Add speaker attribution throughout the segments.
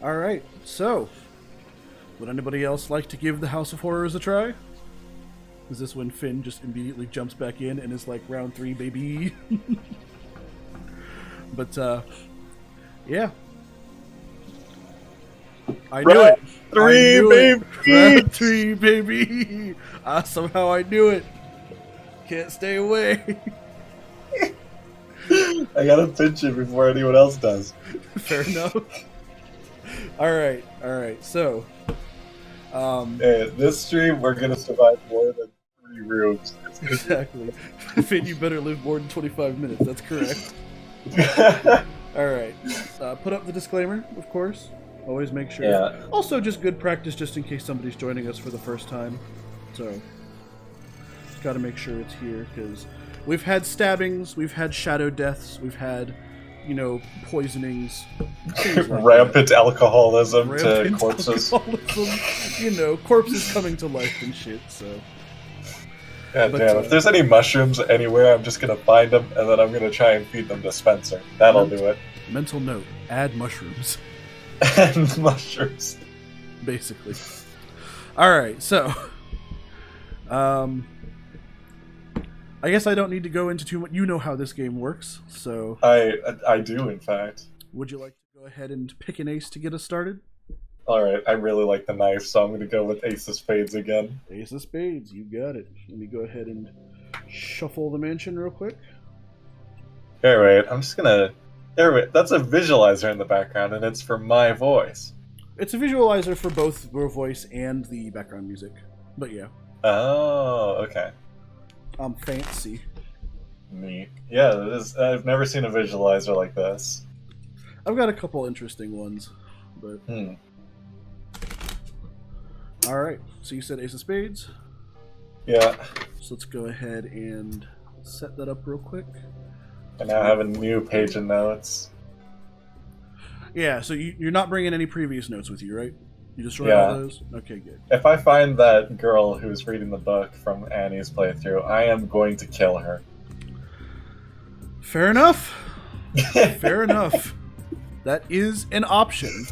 Speaker 1: All right, so would anybody else like to give the House of Horrors a try? Is this when Finn just immediately jumps back in and is like, round 3, baby? But, yeah. I knew it. Round 3, baby! Somehow I knew it. Can't stay away.
Speaker 2: I gotta pinch it before anyone else does.
Speaker 1: Fair enough. Alright, so...
Speaker 2: Hey, this stream, we're gonna survive more than 3 rooms.
Speaker 1: Exactly. Finn, you better live more than 25 minutes, that's correct. Alright. Put up the disclaimer, of course. Always make sure.
Speaker 2: Yeah.
Speaker 1: Also, just good practice just in case somebody's joining us for the first time. So, just gotta make sure it's here, because we've had stabbings, we've had shadow deaths, we've had, poisonings. Like
Speaker 2: Rampant alcoholism to corpses.
Speaker 1: Corpses coming to life and shit, so.
Speaker 2: God damn, if there's any mushrooms anywhere, I'm just gonna find them, and then I'm gonna try and feed them to Spencer. That'll do it.
Speaker 1: Mental note, add mushrooms.
Speaker 2: And mushrooms.
Speaker 1: Basically. Alright, so... I guess I don't need to go into too much. You know how this game works, so...
Speaker 2: I do, in fact.
Speaker 1: Would you like to go ahead and pick an ace to get us started?
Speaker 2: Alright, I really like the knife, so I'm gonna go with Ace of Spades again.
Speaker 1: Ace of Spades, you got it. Let me go ahead and shuffle the mansion real quick.
Speaker 2: Alright, I'm just gonna... That's a visualizer in the background, and it's for my voice.
Speaker 1: It's a visualizer for both your voice and the background music. But yeah.
Speaker 2: Oh, okay.
Speaker 1: Fancy.
Speaker 2: Neat. Yeah, it is, I've never seen a visualizer like this.
Speaker 1: I've got a couple interesting ones, but... Alright, so you said Ace of Spades?
Speaker 2: Yeah.
Speaker 1: So let's go ahead and set that up real quick.
Speaker 2: I now have a new page of notes.
Speaker 1: Yeah, so you're not bringing any previous notes with you, right? You just wrote all those? Okay, good.
Speaker 2: If I find that girl who's reading the book from Annie's playthrough, I am going to kill her.
Speaker 1: Fair enough. Fair enough. That is an option.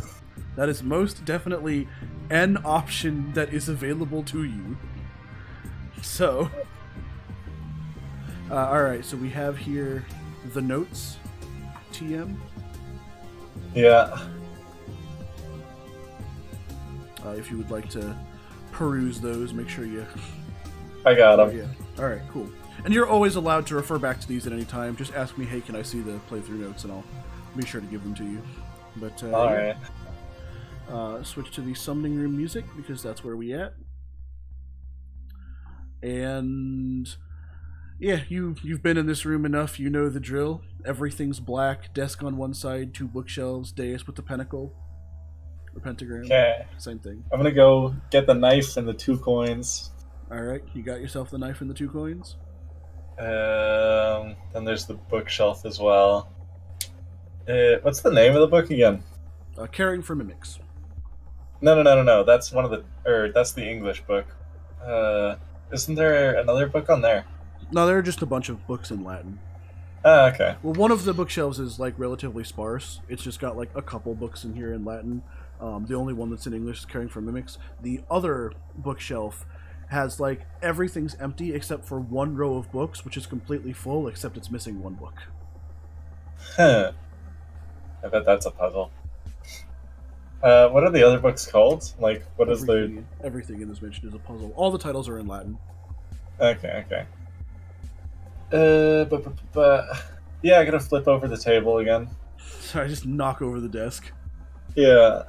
Speaker 1: That is most definitely an option that is available to you. So, alright, so we have here the notes, TM.
Speaker 2: Yeah.
Speaker 1: If you would like to peruse those, make sure you...
Speaker 2: I got them.
Speaker 1: Yeah. Alright, cool. And you're always allowed to refer back to these at any time. Just ask me, hey, can I see the playthrough notes, and I'll be sure to give them to you. But,
Speaker 2: alright.
Speaker 1: Switch to the summoning room music, because that's where we at. And... yeah, you've been in this room enough, you know the drill. Everything's black, desk on one side, 2 bookshelves, dais with the pentacle. Or pentagram.
Speaker 2: Okay.
Speaker 1: Same thing.
Speaker 2: I'm gonna go get the knife and the 2 coins.
Speaker 1: Alright, you got yourself the knife and the 2 coins?
Speaker 2: Then there's the bookshelf as well. What's the name of the book again?
Speaker 1: Caring for Mimics.
Speaker 2: No. That's that's the English book. Isn't there another book on there?
Speaker 1: No, there are just a bunch of books in Latin.
Speaker 2: Ah, okay.
Speaker 1: Well, one of the bookshelves is, relatively sparse. It's just got, a couple books in here in Latin. The only one that's in English is Caring for Mimics. The other bookshelf has, everything's empty except for 1 row of books, which is completely full, except it's missing 1 book.
Speaker 2: Huh. I bet that's a puzzle. What are the other books called? What is the...
Speaker 1: Everything in this mention is a puzzle. All the titles are in Latin.
Speaker 2: Okay. Yeah, I gotta flip over the table again.
Speaker 1: Sorry, just knock over the desk.
Speaker 2: Yeah.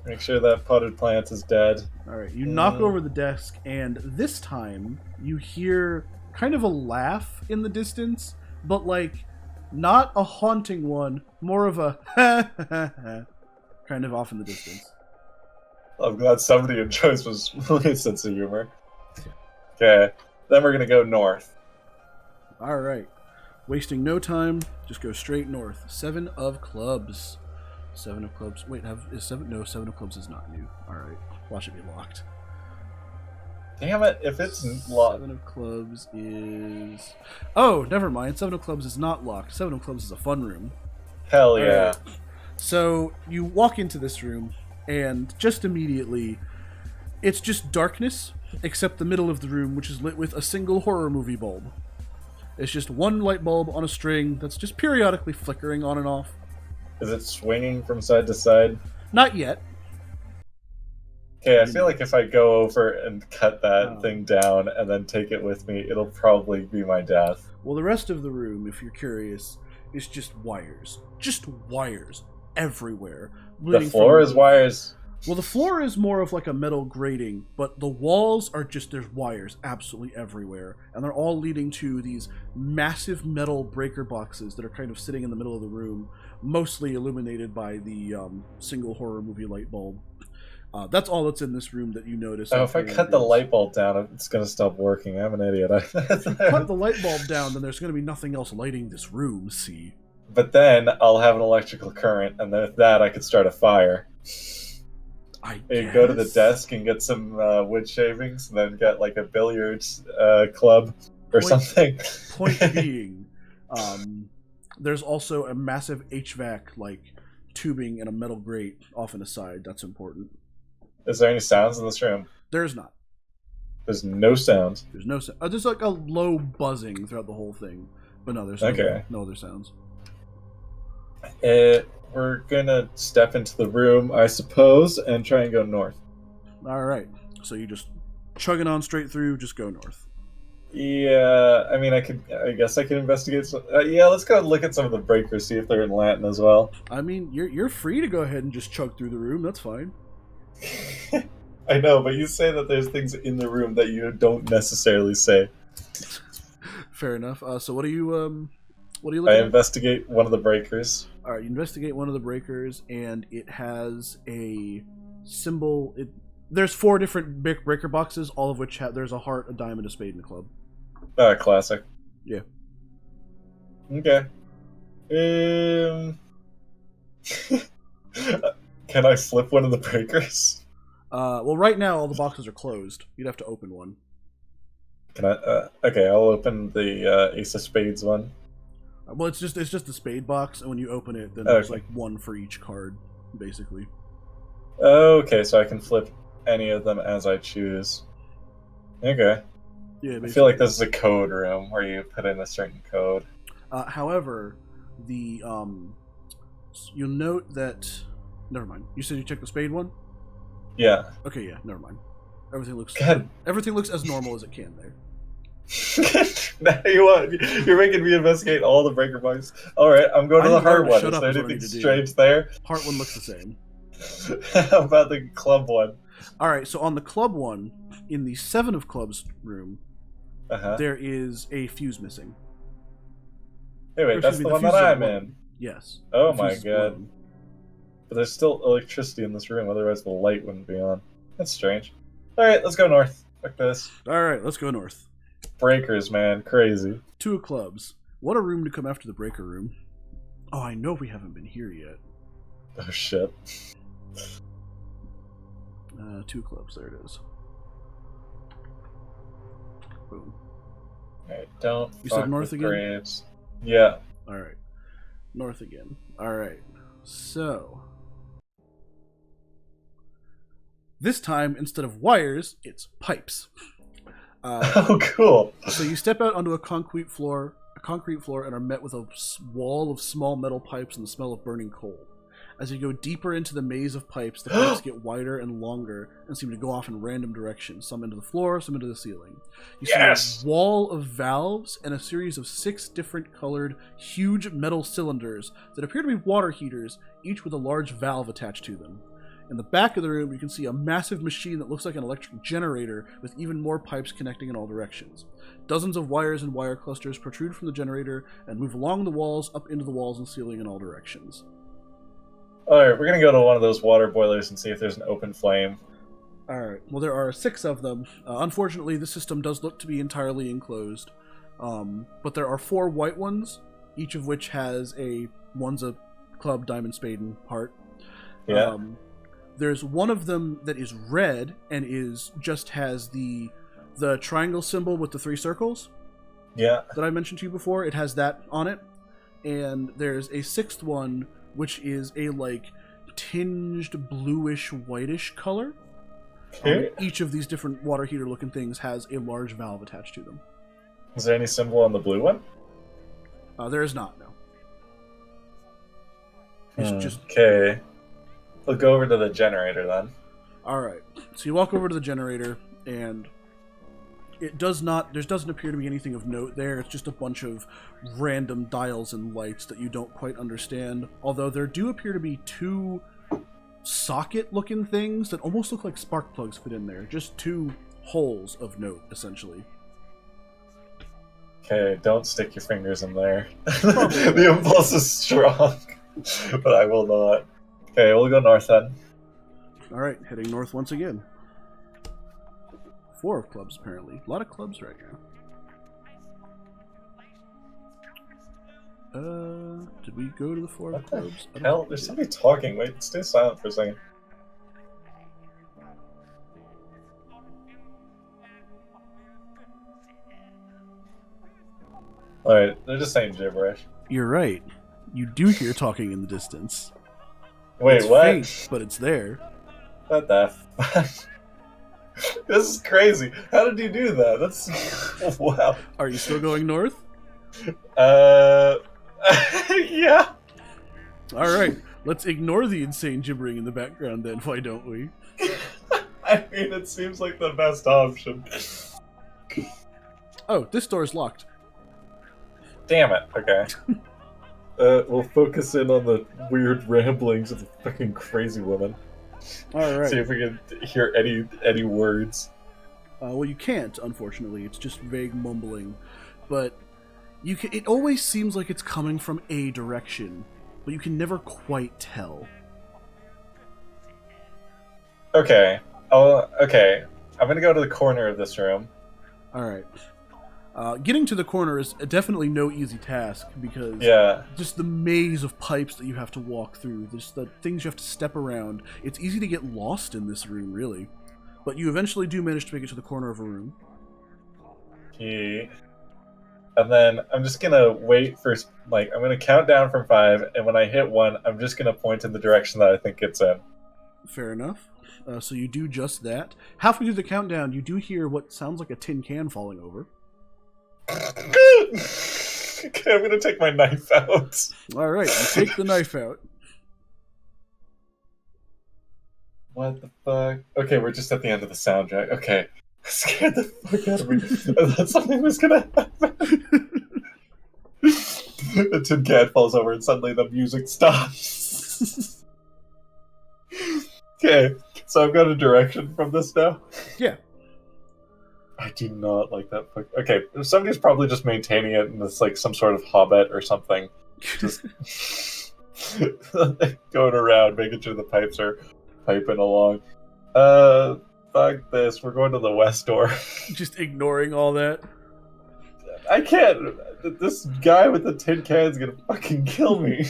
Speaker 2: Make sure that potted plant is dead.
Speaker 1: Alright, you knock over the desk, and this time you hear kind of a laugh in the distance, but not a haunting one, more of a ha ha ha kind of off in the distance.
Speaker 2: I'm glad somebody enjoys his sense of humor. Okay, then we're gonna go north.
Speaker 1: Alright. Wasting no time, just go straight north. 7 of clubs. 7 of clubs. Wait, is 7? No, 7 of clubs is not new. Alright. Watch it be locked.
Speaker 2: Damn it, if it's locked.
Speaker 1: 7 of clubs is... oh, never mind. 7 of clubs is not locked. 7 of clubs is a fun room.
Speaker 2: Hell yeah.
Speaker 1: Right. So you walk into this room, and just immediately, it's just darkness, except the middle of the room, which is lit with a single horror movie bulb. It's just one light bulb on a string that's just periodically flickering on and off.
Speaker 2: Is it swinging from side to side?
Speaker 1: Not yet.
Speaker 2: Okay, I feel like if I go over and cut that thing down and then take it with me, it'll probably be my death.
Speaker 1: Well, the rest of the room, if you're curious, is just wires. Just wires everywhere.
Speaker 2: The floor is wires?
Speaker 1: Well, the floor is more of like a metal grating, but the walls are just, there's wires absolutely everywhere. And they're all leading to these massive metal breaker boxes that are kind of sitting in the middle of the room, mostly illuminated by the single horror movie light bulb. That's all that's in this room that you notice.
Speaker 2: Oh, if I cut the light bulb down, it's going to stop working. I'm an idiot.
Speaker 1: If you cut the light bulb down, then there's going to be nothing else lighting this room, see?
Speaker 2: But then I'll have an electrical current, and then with that, I could start a fire.
Speaker 1: I
Speaker 2: go to the desk and get some wood shavings, and then get like a billiards club or something.
Speaker 1: Point being, there's also a massive HVAC like tubing and a metal grate off in the side. That's important. Is
Speaker 2: there any sounds in this room?
Speaker 1: There's not.
Speaker 2: There's no sounds.
Speaker 1: There's no sound. There's like a low buzzing throughout the whole thing, but no, there's no other sounds.
Speaker 2: We're gonna step into the room, I suppose, and try and go north.
Speaker 1: All right. So you just chugging on straight through. Just go north.
Speaker 2: Yeah, I mean, I guess I could investigate. Yeah, let's go look at some of the breakers, see if they're in Latin as well.
Speaker 1: I mean, you're free to go ahead and just chug through the room. That's fine.
Speaker 2: I know, but you say that there's things in the room that you don't necessarily say.
Speaker 1: Fair enough. So what are you looking at?
Speaker 2: I investigate one of the breakers.
Speaker 1: All right, you investigate one of the breakers, and it has a symbol. There's 4 different breaker boxes, all of which there's a heart, a diamond, a spade, and a club.
Speaker 2: Classic.
Speaker 1: Yeah.
Speaker 2: Okay. Can I flip one of the breakers?
Speaker 1: Well, right now all the boxes are closed. You'd have to open one.
Speaker 2: Can I? Okay, I'll open the Ace of Spades one.
Speaker 1: Well, it's just the spade box, and when you open it, then there's like one for each card, basically.
Speaker 2: Okay, so I can flip any of them as I choose. Okay. Yeah, basically. I feel like this is a code room where you put in a certain code.
Speaker 1: However, you'll note that. Never mind. You said you checked the spade one?
Speaker 2: Yeah.
Speaker 1: Okay, yeah, never mind. Everything looks as normal as it can there.
Speaker 2: Now you're making me investigate all the breaker boxes. Alright, I'm going to the heart one. Is there anything strange there?
Speaker 1: Heart one looks the same.
Speaker 2: How about the club one?
Speaker 1: Alright, so on the club one, in the 7 of clubs room, there is a fuse missing.
Speaker 2: Hey, wait, that's the one that I'm in.
Speaker 1: Yes.
Speaker 2: Oh my god. But there's still electricity in this room, otherwise the light wouldn't be on. That's strange. Alright, let's go north. Fuck this.
Speaker 1: Alright, let's go north.
Speaker 2: Breakers, man. Crazy.
Speaker 1: 2 of clubs. What a room to come after the breaker room. Oh, I know we haven't been here yet.
Speaker 2: Oh, shit.
Speaker 1: 2 clubs, there it is. Boom.
Speaker 2: Alright, don't
Speaker 1: You said north again?
Speaker 2: Graves. Yeah.
Speaker 1: Alright. North again. Alright. So... this time, instead of wires, it's pipes.
Speaker 2: Oh, cool.
Speaker 1: So you step out onto a concrete floor, and are met with a wall of small metal pipes and the smell of burning coal. As you go deeper into the maze of pipes, the pipes get wider and longer and seem to go off in random directions, some into the floor, some into the ceiling. You see a wall of valves and a series of 6 different colored, huge metal cylinders that appear to be water heaters, each with a large valve attached to them. In the back of the room, you can see a massive machine that looks like an electric generator with even more pipes connecting in all directions. Dozens of wires and wire clusters protrude from the generator and move along the walls, up into the walls and ceiling in all directions.
Speaker 2: Alright, we're going to go to one of those water boilers and see if there's an open flame.
Speaker 1: Alright, well there are 6 of them. Unfortunately, the system does look to be entirely enclosed. But there are 4 white ones, each of which has one's a club, diamond, spade, and heart.
Speaker 2: Yeah.
Speaker 1: There's one of them that is red and just has the triangle symbol with the 3 circles.
Speaker 2: Yeah.
Speaker 1: That I mentioned to you before. It has that on it. And there's a 6th one which is a like tinged bluish whitish color.
Speaker 2: Okay.
Speaker 1: Each of these different water heater looking things has a large valve attached to them.
Speaker 2: Is there any symbol on the blue one?
Speaker 1: There is not, no. It's just...
Speaker 2: Okay. We'll go over to the generator then.
Speaker 1: Alright. So you walk over to the generator, and it does not... There doesn't appear to be anything of note there. It's just a bunch of random dials and lights that you don't quite understand. Although there do appear to be two socket-looking things that almost look like spark plugs fit in there. Just two holes of note, essentially.
Speaker 2: Okay, don't stick your fingers in there. The impulse is strong, but I will not. Okay, we'll go north then.
Speaker 1: Alright, heading north once again. 4 of clubs, apparently. A lot of clubs right now. Did we go to the 4 of clubs?
Speaker 2: Hell, there's somebody talking. Wait, stay silent for a second. Alright, they're just saying gibberish.
Speaker 1: You're right. You do hear talking in the distance.
Speaker 2: Wait,
Speaker 1: it's
Speaker 2: what?
Speaker 1: Faint, but it's there.
Speaker 2: What the fuck? This is crazy. How did you do that? That's... wow.
Speaker 1: Are you still going north?
Speaker 2: Yeah.
Speaker 1: Alright, let's ignore the insane gibbering in the background then, why don't we?
Speaker 2: I mean, it seems like the best option.
Speaker 1: Oh, this door is locked.
Speaker 2: Damn it. Okay. We'll focus in on the weird ramblings of the fucking crazy woman.
Speaker 1: Alright.
Speaker 2: See if we can hear any words.
Speaker 1: Well, you can't, unfortunately. It's just vague mumbling. But you can. It always seems like it's coming from a direction, but you can never quite tell.
Speaker 2: Okay. Okay. I'm gonna go to the corner of this room.
Speaker 1: Alright. Getting to the corner is definitely no easy task, because just the maze of pipes that you have to walk through, just the things you have to step around, it's easy to get lost in this room, really. But you eventually do manage to make it to the corner of a room.
Speaker 2: Okay. And then I'm just gonna wait for, like, I'm gonna count down from 5, and when I hit 1, I'm just gonna point in the direction that I think it's in.
Speaker 1: Fair enough. So you do just that. Halfway through the countdown, you do hear what sounds like a tin can falling over.
Speaker 2: Okay, I'm gonna take my knife out.
Speaker 1: Alright, you take the knife out.
Speaker 2: What the fuck? Okay, we're just at the end of the soundtrack. Okay. Scared the fuck out of me. I thought something was gonna happen. The tin can falls over and suddenly the music stops. Okay, so I've got a direction from this now?
Speaker 1: Yeah.
Speaker 2: I do not like that book. Okay, somebody's probably just maintaining it and it's like some sort of hobbit or something. Just going around, making sure the pipes are piping along. Fuck this. We're going to the west door.
Speaker 1: Just ignoring all that.
Speaker 2: I can't. This guy with the tin can's gonna fucking kill me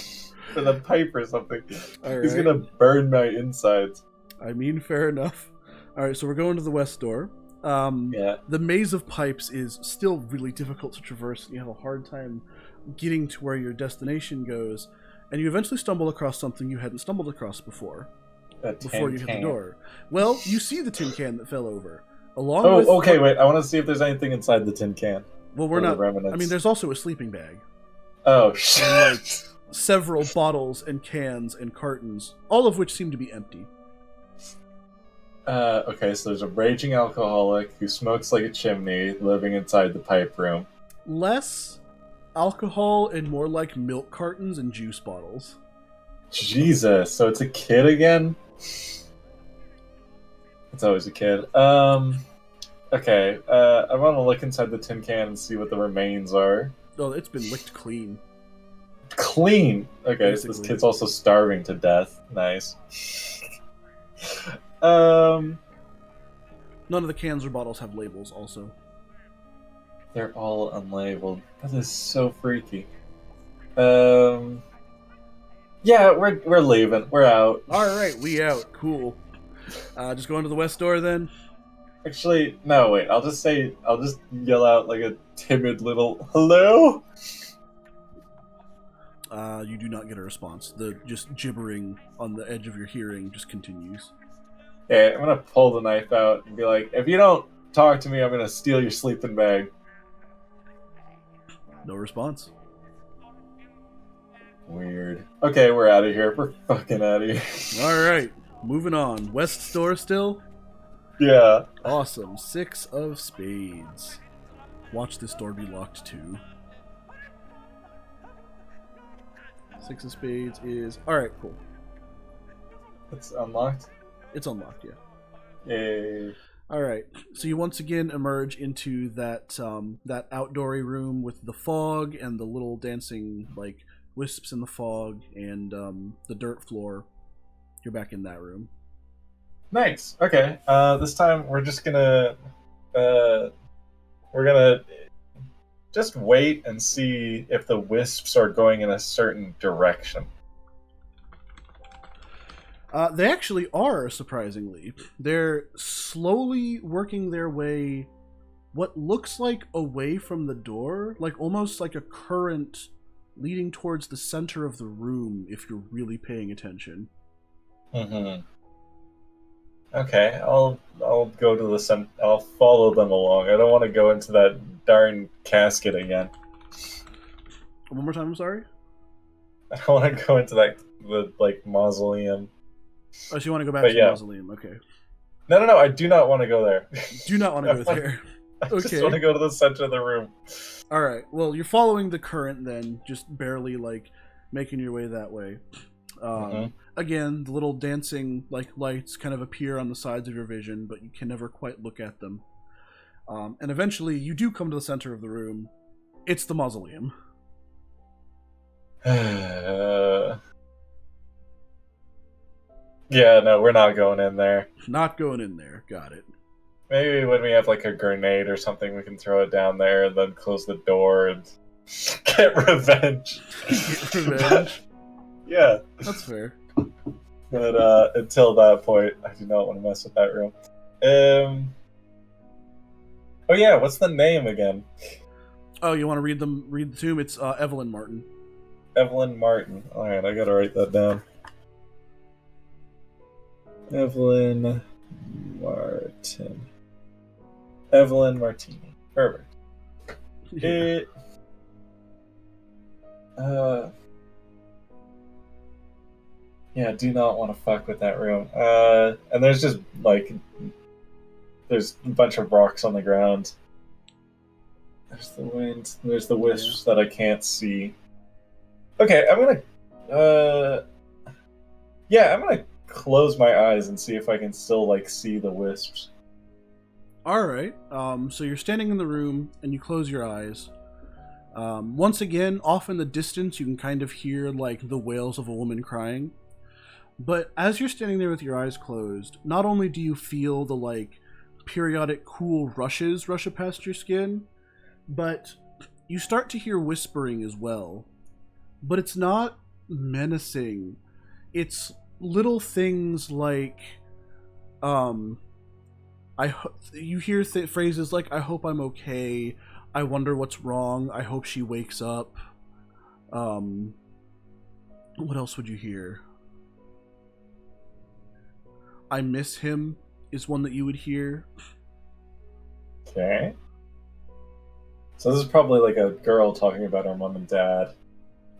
Speaker 2: with a pipe or something.
Speaker 1: All
Speaker 2: He's
Speaker 1: right.
Speaker 2: gonna burn my insides.
Speaker 1: I mean, fair enough. Alright, so we're going to the west door. The maze of pipes is still really difficult to traverse, and you have a hard time getting to where your destination goes, and you eventually stumble across something you hadn't stumbled across before you hit the door. Well, you see the tin can that fell over.
Speaker 2: Okay, wait, I want to see if there's anything inside the tin can.
Speaker 1: Well, we're not... I mean, there's also a sleeping bag.
Speaker 2: Oh, shit.
Speaker 1: And, like, several bottles and cans and cartons, all of which seem to be empty.
Speaker 2: Okay, so there's a raging alcoholic who smokes like a chimney living inside the pipe room.
Speaker 1: Less alcohol and more like milk cartons and juice bottles.
Speaker 2: Jesus, so it's a kid again? It's always a kid. Okay, I want to look inside the tin can and see what the remains are.
Speaker 1: Oh, it's been licked clean.
Speaker 2: Clean? Okay,
Speaker 1: Basically.
Speaker 2: so this kid's also starving to death. Nice. None
Speaker 1: of the cans or bottles have labels, also.
Speaker 2: They're all unlabeled. That is so freaky. Yeah, we're leaving. We're out.
Speaker 1: Alright, we out. Cool. Just going to the west door, then?
Speaker 2: Actually, no, wait. I'll just yell out like a timid little hello?
Speaker 1: You do not get a response. The just gibbering on the edge of your hearing just continues.
Speaker 2: Okay, I'm gonna pull the knife out and be like, if you don't talk to me, I'm gonna steal your sleeping bag.
Speaker 1: No response.
Speaker 2: Weird. Okay, we're out of here. We're fucking out of here.
Speaker 1: All right, moving on. West door still?
Speaker 2: Yeah.
Speaker 1: Awesome. 6 of spades. Watch this door be locked too. 6 of spades is... Alright, cool.
Speaker 2: It's unlocked?
Speaker 1: It's unlocked, yeah.
Speaker 2: Yay.
Speaker 1: Alright, so you once again emerge into that that outdoory room with the fog and the little dancing, like, wisps in the fog and the dirt floor. You're back in that room.
Speaker 2: Nice. Okay. This time we're just gonna... we're gonna just wait and see if the wisps are going in a certain direction.
Speaker 1: They actually are, surprisingly. They're slowly working their way, what looks like away from the door, like almost like a current leading towards the center of the room, if you're really paying attention.
Speaker 2: Mm-hmm. Okay, I'll go to the center. I'll follow them along. I don't want to go into that darn casket again.
Speaker 1: One more time, I'm sorry?
Speaker 2: I don't want to go into the mausoleum.
Speaker 1: Oh, so you want to go back
Speaker 2: But
Speaker 1: to
Speaker 2: yeah.
Speaker 1: the mausoleum, okay.
Speaker 2: No, I do not want to go there.
Speaker 1: Do not want to go there.
Speaker 2: I just
Speaker 1: Okay.
Speaker 2: want to go to the center of the room.
Speaker 1: Alright, well, you're following the current then, just barely, like, making your way that way. Again, the little dancing like lights kind of appear on the sides of your vision, but you can never quite look at them. And eventually, you do come to the center of the room. It's the mausoleum.
Speaker 2: Yeah, no, we're not going in there.
Speaker 1: Not going in there. Got it.
Speaker 2: Maybe when we have like a grenade or something, we can throw it down there and then close the door and get revenge.
Speaker 1: Get revenge?
Speaker 2: Yeah.
Speaker 1: That's fair.
Speaker 2: But until that point, I do not want to mess with that room. Oh yeah, what's the name again?
Speaker 1: Oh, you want to read the tomb? It's Evelyn Martin.
Speaker 2: Evelyn Martin. Alright, I gotta write that down. Evelyn Martin. Evelyn Martini. Perfect.
Speaker 1: Yeah.
Speaker 2: It... Yeah, do not want to fuck with that room. And there's just, like... There's a bunch of rocks on the ground. There's the wind. There's the wisps that I can't see. Okay, I'm gonna... Yeah, I'm gonna close my eyes and see if I can still, like, see the wisps.
Speaker 1: Alright, so you're standing in the room, and you close your eyes. Once again, off in the distance, you can kind of hear, like, the wails of a woman crying. But as you're standing there with your eyes closed, not only do you feel the, like, periodic cool rushes rush past your skin, but you start to hear whispering as well. But it's not menacing. It's little things like, you hear phrases like, I hope I'm okay, I wonder what's wrong, I hope she wakes up. What else would you hear? I miss him is one that you would hear.
Speaker 2: Okay. So this is probably like a girl talking about her mom and dad.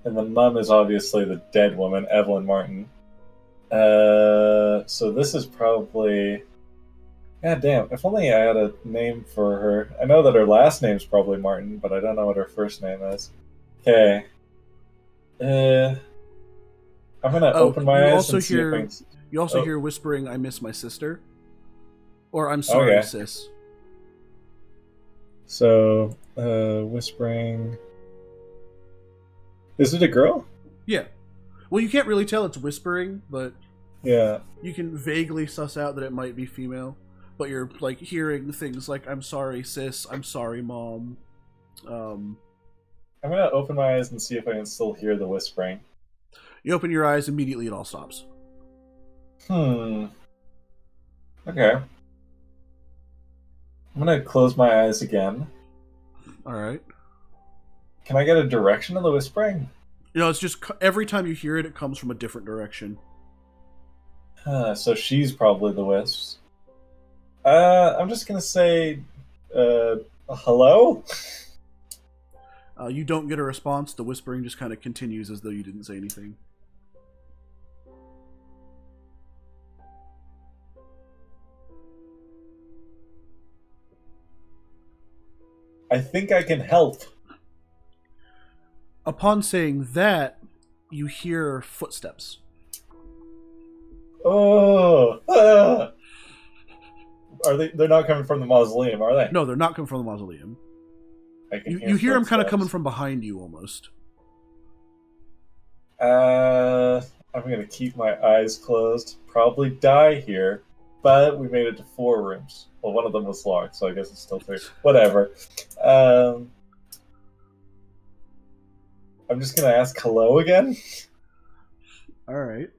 Speaker 2: And the mom is obviously the dead woman, Evelyn Martin. So this is probably... God damn, if only I had a name for her. I know that her last name's probably Martin, but I don't know what her first name is. Okay. I'm gonna open my eyes and see if I can...
Speaker 1: You also hear whispering, I miss my sister. Or, I'm sorry,
Speaker 2: Okay.
Speaker 1: sis.
Speaker 2: So, whispering... Is it a girl?
Speaker 1: Yeah. Well, you can't really tell it's whispering, but
Speaker 2: Yeah.
Speaker 1: you can vaguely suss out that it might be female. But you're, like, hearing things like, I'm sorry, sis, I'm sorry, mom.
Speaker 2: I'm gonna open my eyes and see if I can still hear the whispering.
Speaker 1: You open your eyes, immediately it all stops.
Speaker 2: Okay. I'm gonna close my eyes again.
Speaker 1: Alright.
Speaker 2: Can I get a direction of the whispering?
Speaker 1: It's just every time you hear it, it comes from a different direction.
Speaker 2: So she's probably the wisps. I'm just gonna say, hello?
Speaker 1: You don't get a response. The whispering just kind of continues as though you didn't say anything.
Speaker 2: I think I can help.
Speaker 1: Upon saying that, you hear footsteps.
Speaker 2: Oh, are they? They're not coming from the mausoleum, are they?
Speaker 1: No, they're not coming from the mausoleum.
Speaker 2: I can
Speaker 1: You hear them kind of
Speaker 2: footsteps.
Speaker 1: coming from behind you, almost.
Speaker 2: I'm gonna keep my eyes closed. Probably die here, but we made it to 4 rooms. Well, one of them was locked, so I guess it's still 3. Whatever. I'm just gonna ask hello again.
Speaker 1: All right.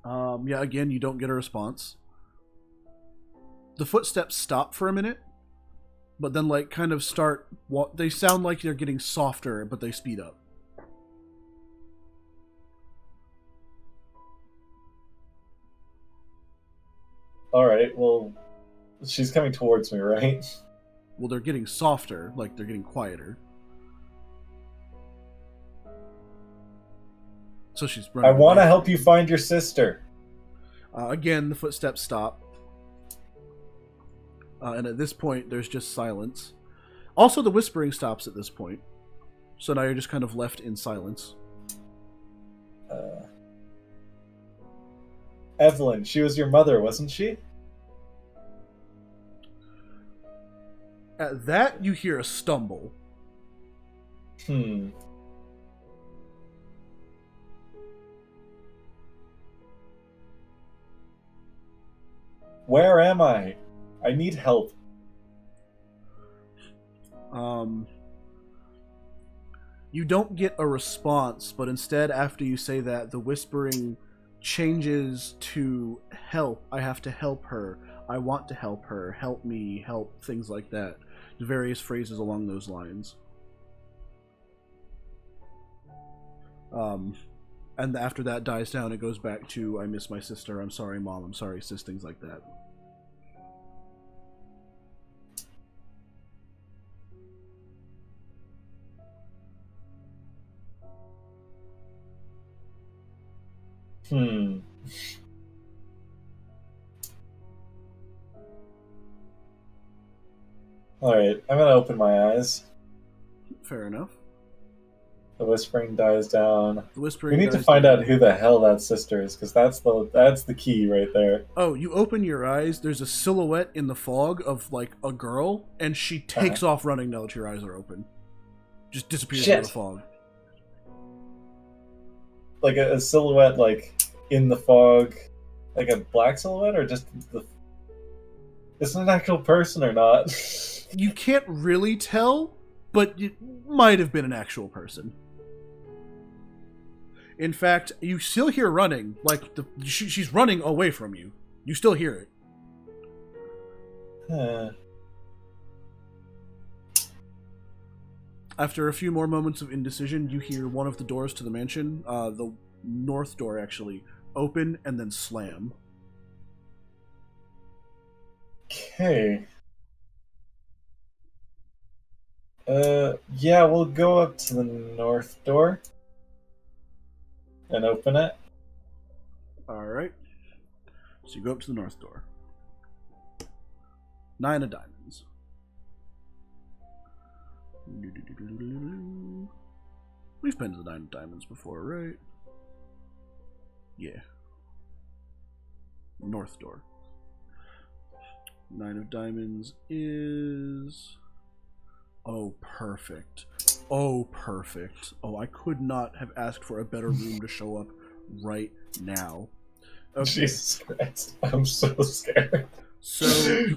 Speaker 1: Yeah, again, you don't get a response. The footsteps stop for a minute, but then, like, kind of start... They sound like they're getting softer, but they speed up.
Speaker 2: Alright, well, she's coming towards me, right?
Speaker 1: Well, they're getting softer, like they're getting quieter. So she's running
Speaker 2: I want to
Speaker 1: away
Speaker 2: help
Speaker 1: from
Speaker 2: you find your sister.
Speaker 1: Again, the footsteps stop. And at this point, there's just silence. Also, the whispering stops at this point. So now you're just kind of left in silence.
Speaker 2: Evelyn, she was your mother, wasn't she?
Speaker 1: At that, you hear a stumble.
Speaker 2: Where am I? I need help.
Speaker 1: You don't get a response, but instead, after you say that, the whispering changes to help. I have to help her. I want to help her. Help me. Help. Things like that. Various phrases along those lines. And after that dies down, it goes back to, I miss my sister, I'm sorry mom, I'm sorry sis, things like that.
Speaker 2: Alright, I'm gonna open my eyes.
Speaker 1: Fair enough.
Speaker 2: The whispering dies down.
Speaker 1: The whispering
Speaker 2: We need to
Speaker 1: dies
Speaker 2: find
Speaker 1: down.
Speaker 2: out who the hell that sister is, because that's the key right there.
Speaker 1: Oh, you open your eyes, there's a silhouette in the fog of, like, a girl, and she takes off running now that your eyes are open. Just disappears into the fog.
Speaker 2: Like a silhouette, like, in the fog, like a black silhouette, or just the... Is it an actual person or not?
Speaker 1: You can't really tell, but it might have been an actual person. In fact, you still hear running, like, she's running away from you. You still hear it. After a few more moments of indecision, you hear one of the doors to the mansion, the north door actually, open and then slam.
Speaker 2: Okay. Yeah, we'll go up to the north door and open it.
Speaker 1: Alright. So you go up to the north door. 9 of diamonds. We've been to the 9 of diamonds before, right? Yeah. North door. 9 of diamonds is... Oh, perfect. Oh, perfect. Oh, I could not have asked for a better room to show up right now. Okay.
Speaker 2: Jesus Christ. I'm so scared.
Speaker 1: So,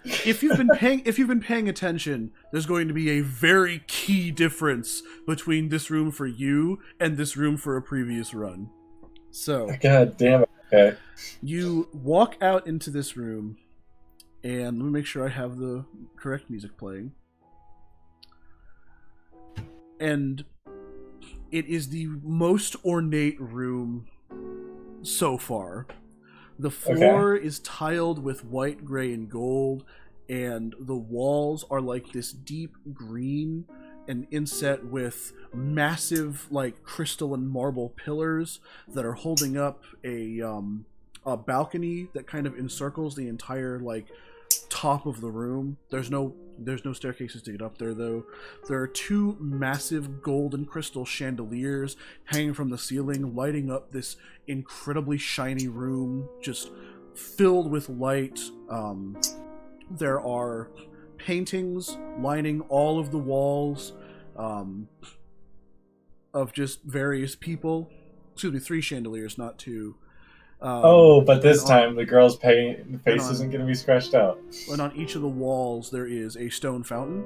Speaker 1: if you've been paying attention, there's going to be a very key difference between this room for you and this room for a previous run. So,
Speaker 2: God damn it. Okay.
Speaker 1: You walk out into this room, and let me make sure I have the correct music playing. And It is the most ornate room so far. The floor is tiled with white, gray, and gold, and the walls are like this deep green and inset with massive, like, crystal and marble pillars that are holding up a balcony that kind of encircles the entire, like, top of the room. There's no staircases to get up there, though. There are two massive gold and crystal chandeliers hanging from the ceiling, lighting up this incredibly shiny room, just filled with light. There are paintings lining all of the walls, of just various people. Excuse me, 3 chandeliers, not 2.
Speaker 2: But this time the girl's face isn't going to be scratched out.
Speaker 1: And on each of the walls there is a stone fountain.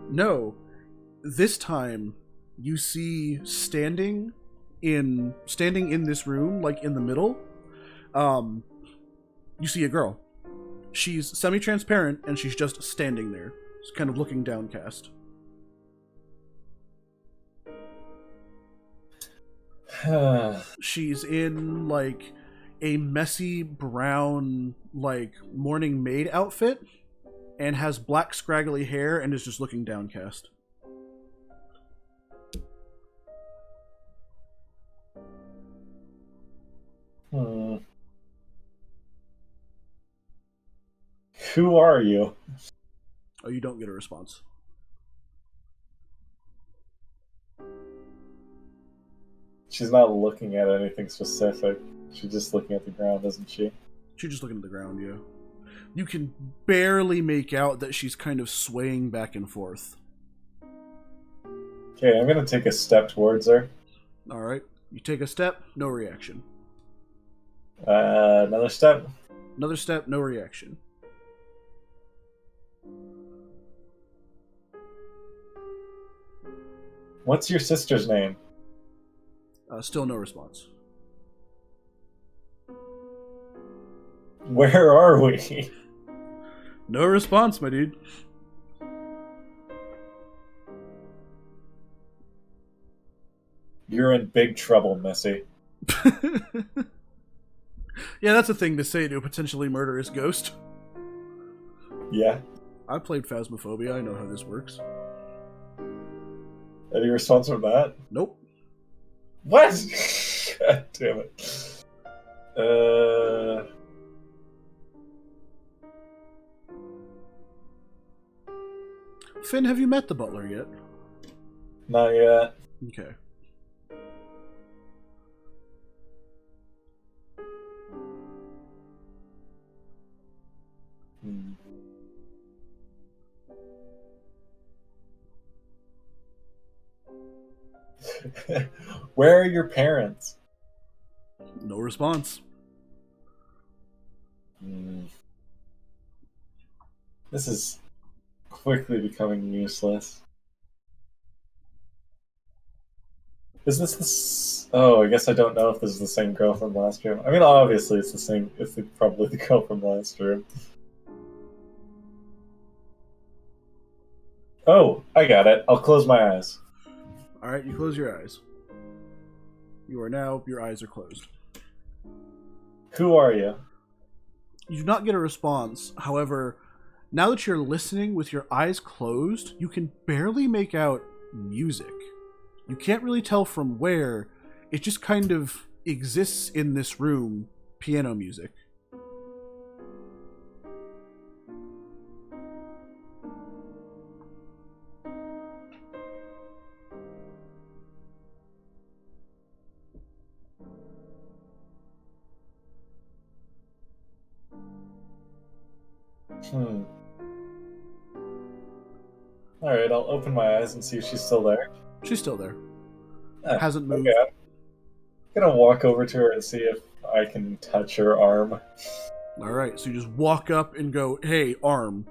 Speaker 1: No, this time you see standing in this room, like in the middle, you see a girl. She's semi-transparent and she's just standing there, just kind of looking downcast. She's in, like, a messy brown, like, morning maid outfit and has black scraggly hair and is just looking downcast.
Speaker 2: Who are you?
Speaker 1: Oh, you don't get a response.
Speaker 2: She's not looking at anything specific. She's just looking at the ground, isn't she?
Speaker 1: She's just looking at the ground, yeah. You can barely make out that she's kind of swaying back and forth.
Speaker 2: Okay, I'm gonna take a step towards her.
Speaker 1: Alright. You take a step, no reaction.
Speaker 2: Another step.
Speaker 1: Another step, no reaction.
Speaker 2: What's your sister's name?
Speaker 1: Still no response.
Speaker 2: Where are we?
Speaker 1: No response, my dude.
Speaker 2: You're in big trouble, Missy.
Speaker 1: Yeah, that's a thing to say to a potentially murderous ghost.
Speaker 2: Yeah.
Speaker 1: I played Phasmophobia, I know how this works.
Speaker 2: Any response from that?
Speaker 1: Nope.
Speaker 2: What? God damn it.
Speaker 1: Finn, have you met the butler yet?
Speaker 2: Not yet.
Speaker 1: Okay.
Speaker 2: Where are your parents?
Speaker 1: No response.
Speaker 2: This is quickly becoming useless. Is this the... Oh, I guess I don't know if this is the same girl from last room. I mean, obviously it's the same. It's probably the girl from last room. Oh, I got it. I'll close my eyes.
Speaker 1: Alright, you close your eyes. Your eyes are closed.
Speaker 2: Who are you?
Speaker 1: You do not get a response. However, now that you're listening with your eyes closed, you can barely make out music. You can't really tell from where. It just kind of exists in this room. Piano music.
Speaker 2: Alright, I'll open my eyes and see if she's still there.
Speaker 1: She's still there. Hasn't moved.
Speaker 2: Okay. I'm gonna walk over to her and see if I can touch her arm.
Speaker 1: Alright, so you just walk up and go, hey, arm.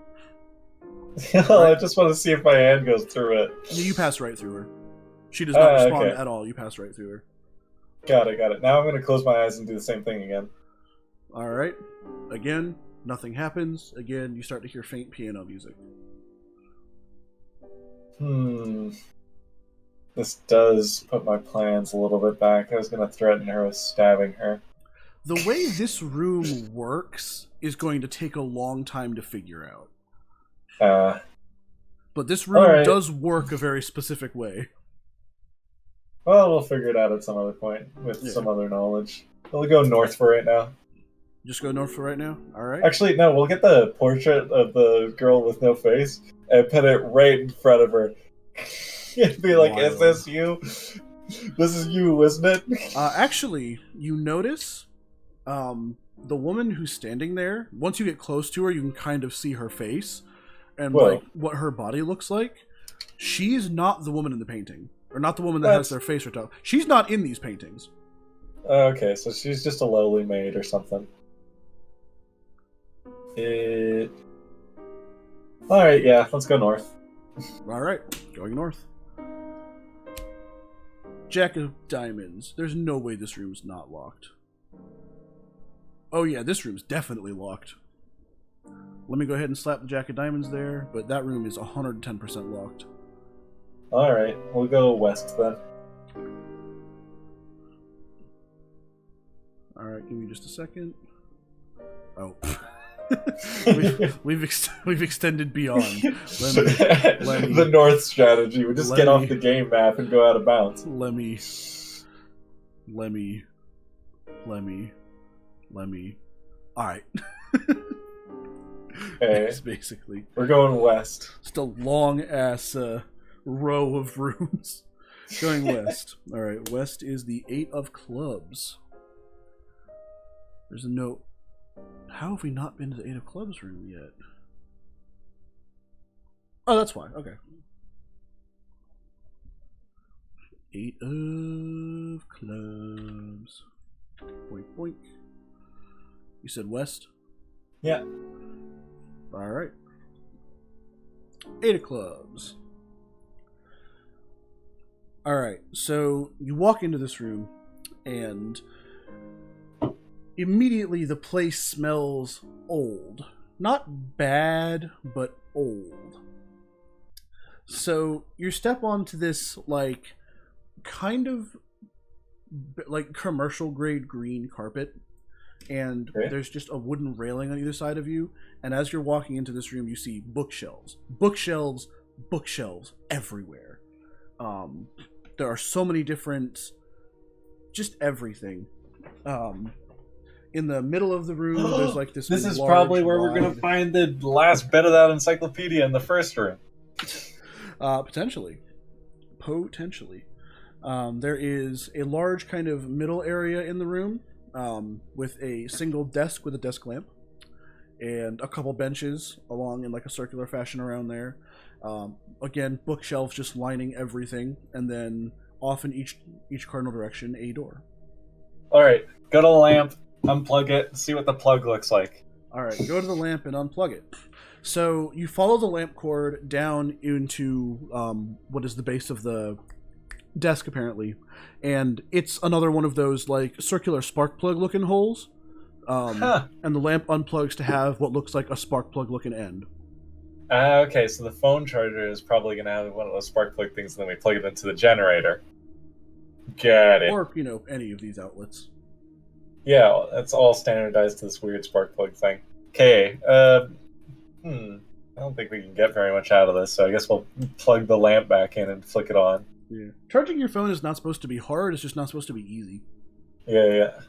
Speaker 2: I just want to see if my hand goes through it.
Speaker 1: You pass right through her. She does not respond
Speaker 2: okay.
Speaker 1: at all. You pass right through her.
Speaker 2: Got it. Now I'm gonna close my eyes and do the same thing again.
Speaker 1: Alright. Again, nothing happens. Again, you start to hear faint piano music.
Speaker 2: This does put my plans a little bit back. I was going to threaten her with stabbing her.
Speaker 1: The way this room works is going to take a long time to figure out. But this room does work a very specific way.
Speaker 2: Well, we'll figure it out at some other point with some other knowledge. We'll go north for right now.
Speaker 1: Just go north for right now? Alright.
Speaker 2: Actually, no, we'll get the portrait of the girl with no face and put it right in front of her. And be like, Is this you? This is you, isn't it?
Speaker 1: Actually, you notice the woman who's standing there, once you get close to her, you can kind of see her face and like what her body looks like. She's not the woman in the painting. Or not the woman that has their face ripped out. She's not in these paintings.
Speaker 2: Okay, so she's just a lowly maid or something. Alright, yeah, let's go north.
Speaker 1: Alright, going north. Jack of Diamonds. There's no way this room's not locked. Oh yeah, this room's definitely locked. Let me go ahead and slap the Jack of Diamonds there, but that room is 110% locked.
Speaker 2: Alright, we'll go west then.
Speaker 1: Alright, give me just a second. Oh. we've extended beyond.
Speaker 2: The north strategy. We just get off the game map and go out of bounds.
Speaker 1: Let me. Alright.
Speaker 2: Okay.
Speaker 1: Basically.
Speaker 2: We're going west.
Speaker 1: Just a long ass row of rooms. Going west. Alright, west is the 8 of clubs. There's a note. How have we not been to the 8 of clubs room yet? Oh, that's why. Okay. 8 of clubs. Boink, boink. You said west?
Speaker 2: Yeah.
Speaker 1: Alright. 8 of clubs. Alright, so you walk into this room, and immediately the place smells old. Not bad, but old. So you step onto this, like, kind of like commercial grade green carpet, and there's just a wooden railing on either side of you, and as you're walking into this room you see bookshelves everywhere. There are so many different, just everything. In the middle of the room there's like this
Speaker 2: is probably where we're gonna find the last bit of that encyclopedia in the first room.
Speaker 1: Potentially. There is a large kind of middle area in the room, with a single desk with a desk lamp, and a couple benches along in like a circular fashion around there. Again, bookshelves just lining everything, and then off in each cardinal direction, a door. Alright,
Speaker 2: go to the lamp, unplug it, see what the plug looks like.
Speaker 1: Alright, go to the lamp and unplug it. So you follow the lamp cord down into what is the base of the desk apparently, and it's another one of those like circular spark plug looking holes, and the lamp unplugs to have what looks like a spark plug looking end.
Speaker 2: Okay, so the phone charger is probably going to have one of those spark plug things, and then we plug it into the generator. Got it.
Speaker 1: Or, any of these outlets.
Speaker 2: Yeah, that's all standardized to this weird spark plug thing. Okay, I don't think we can get very much out of this, so I guess we'll plug the lamp back in and flick it on.
Speaker 1: Yeah. Charging your phone is not supposed to be hard, it's just not supposed to be easy.
Speaker 2: Yeah.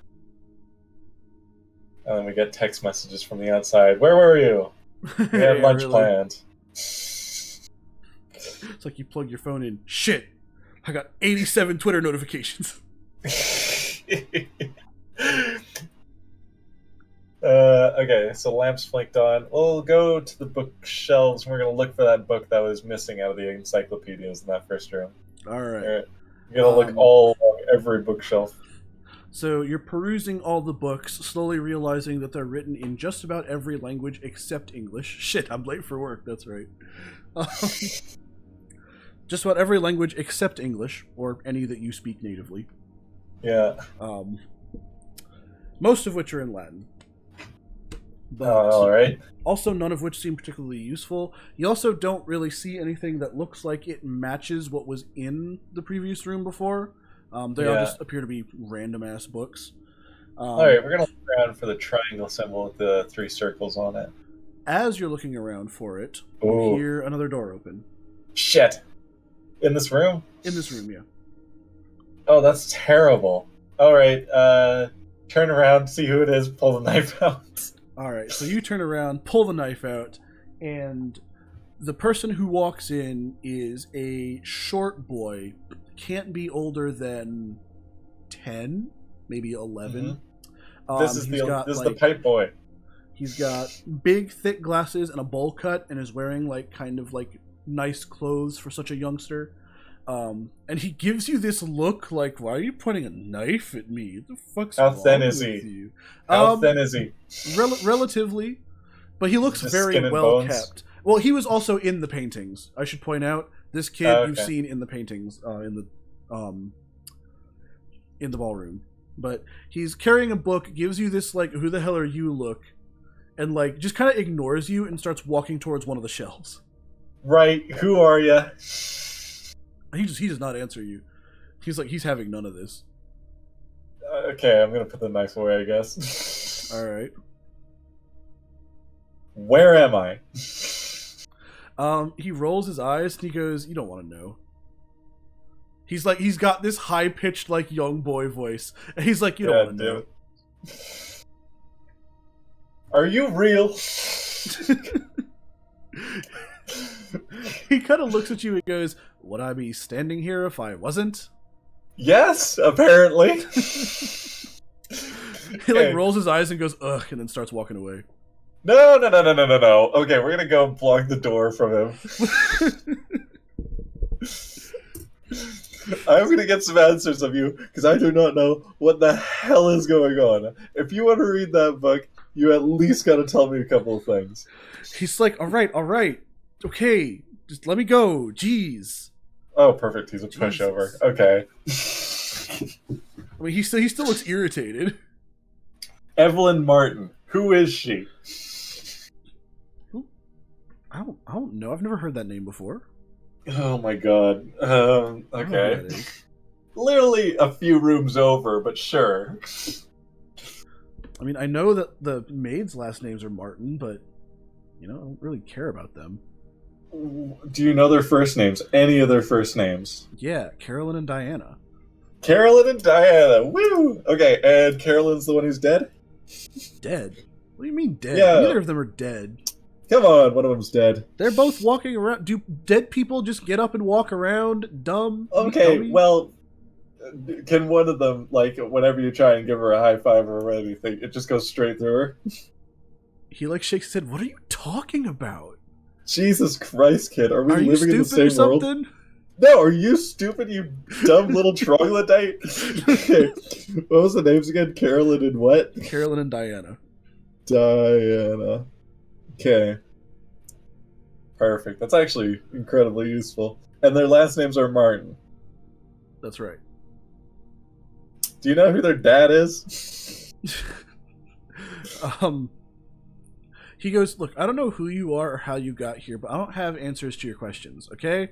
Speaker 2: And then we get text messages from the outside. Where were you? We had lunch planned.
Speaker 1: It's like you plug your phone in. Shit! I got 87 Twitter notifications.
Speaker 2: Okay, so lamps flicked on. We'll go to the bookshelves, and we're going to look for that book that was missing out of the encyclopedias in that first room.
Speaker 1: Alright.
Speaker 2: You're going to look all along every bookshelf.
Speaker 1: So you're perusing all the books, slowly realizing that they're written in just about every language except English. Shit, I'm late for work, that's right. Just about every language except English, or any that you speak natively.
Speaker 2: Yeah.
Speaker 1: Most of which are in Latin. but
Speaker 2: all right.
Speaker 1: also none of which seem particularly useful. You also don't really see anything that looks like it matches what was in the previous room before. They all
Speaker 2: Yeah.
Speaker 1: just appear to be random ass books.
Speaker 2: All right, we're gonna look around for the triangle symbol with the 3 circles on it.
Speaker 1: As you're looking around for it, you
Speaker 2: Ooh.
Speaker 1: hear another door open.
Speaker 2: Shit. In this room?
Speaker 1: In this room, yeah.
Speaker 2: Oh, that's terrible. All right, turn around, see who it is, pull the knife out.
Speaker 1: Alright, so you turn around, pull the knife out, and the person who walks in is a short boy. Can't be older than 10, maybe 11.
Speaker 2: This is the pipe boy.
Speaker 1: He's got big, thick glasses and a bowl cut, and is wearing kind of nice clothes for such a youngster. And he gives you this look like, "Why are you pointing a knife at me? What the fuck's
Speaker 2: How
Speaker 1: wrong
Speaker 2: thin is
Speaker 1: with
Speaker 2: he?
Speaker 1: you?"
Speaker 2: How thin is he?
Speaker 1: Relatively, but he looks
Speaker 2: Just
Speaker 1: very
Speaker 2: skin and
Speaker 1: well
Speaker 2: bones?
Speaker 1: kept. Well, he was also in the paintings. I should point out this kid
Speaker 2: Oh,
Speaker 1: you've
Speaker 2: okay.
Speaker 1: seen in the paintings in the ballroom. But he's carrying a book, gives you this "Who the hell are you?" look, and just kind of ignores you and starts walking towards one of the shelves.
Speaker 2: Right, who are you?
Speaker 1: He does not answer you. He's having none of this.
Speaker 2: Okay, I'm gonna put the knife away, I guess.
Speaker 1: All right.
Speaker 2: Where am I?
Speaker 1: He rolls his eyes and he goes, "You don't want to know." He's got this high pitched young boy voice, and he's like, "You don't want to know."
Speaker 2: Are you real?
Speaker 1: He kind of looks at you and goes, "Would I be standing here if I wasn't?"
Speaker 2: Yes, apparently.
Speaker 1: He
Speaker 2: Okay.
Speaker 1: rolls his eyes and goes, "Ugh," and then starts walking away.
Speaker 2: No. Okay, we're gonna go block the door from him. I'm gonna get some answers of you, because I do not know what the hell is going on. If you want to read that book, you at least gotta tell me a couple of things.
Speaker 1: He's like, all right, okay, just let me go, jeez."
Speaker 2: Oh, perfect, he's a pushover.
Speaker 1: Jesus.
Speaker 2: Okay.
Speaker 1: I mean, he still looks irritated.
Speaker 2: Evelyn Martin. Who is she?
Speaker 1: I don't know. I've never heard that name before.
Speaker 2: Oh my god.
Speaker 1: I don't know who
Speaker 2: Okay.
Speaker 1: that is.
Speaker 2: Literally a few rooms over, but sure.
Speaker 1: I mean, I know that the maids' last names are Martin, but I don't really care about them.
Speaker 2: Do you know their first names? Any of their first names?
Speaker 1: Yeah, Carolyn and Diana.
Speaker 2: Carolyn and Diana. Woo! Okay, and Carolyn's the one who's dead?
Speaker 1: Dead? What do you mean dead?
Speaker 2: Yeah.
Speaker 1: Neither of them are dead.
Speaker 2: Come on, one of them's dead.
Speaker 1: They're both walking around. Do dead people just get up and walk around? Dumb?
Speaker 2: Okay,
Speaker 1: Dummy?
Speaker 2: well, can one of them, whenever you try and give her a high five or anything, it just goes straight through her?
Speaker 1: He shakes his head. What are you talking about?
Speaker 2: Jesus Christ, kid, are we
Speaker 1: Are you
Speaker 2: living in the
Speaker 1: stupid or
Speaker 2: same world?
Speaker 1: something?
Speaker 2: No, are you stupid, you dumb little troglodyte? Okay, what was the names again? Carolyn and what?
Speaker 1: Carolyn and Diana.
Speaker 2: Diana. Okay. Perfect. That's actually incredibly useful. And their last names are Martin.
Speaker 1: That's right.
Speaker 2: Do you know who their dad is?
Speaker 1: He goes, "Look, I don't know who you are or how you got here, but I don't have answers to your questions, okay?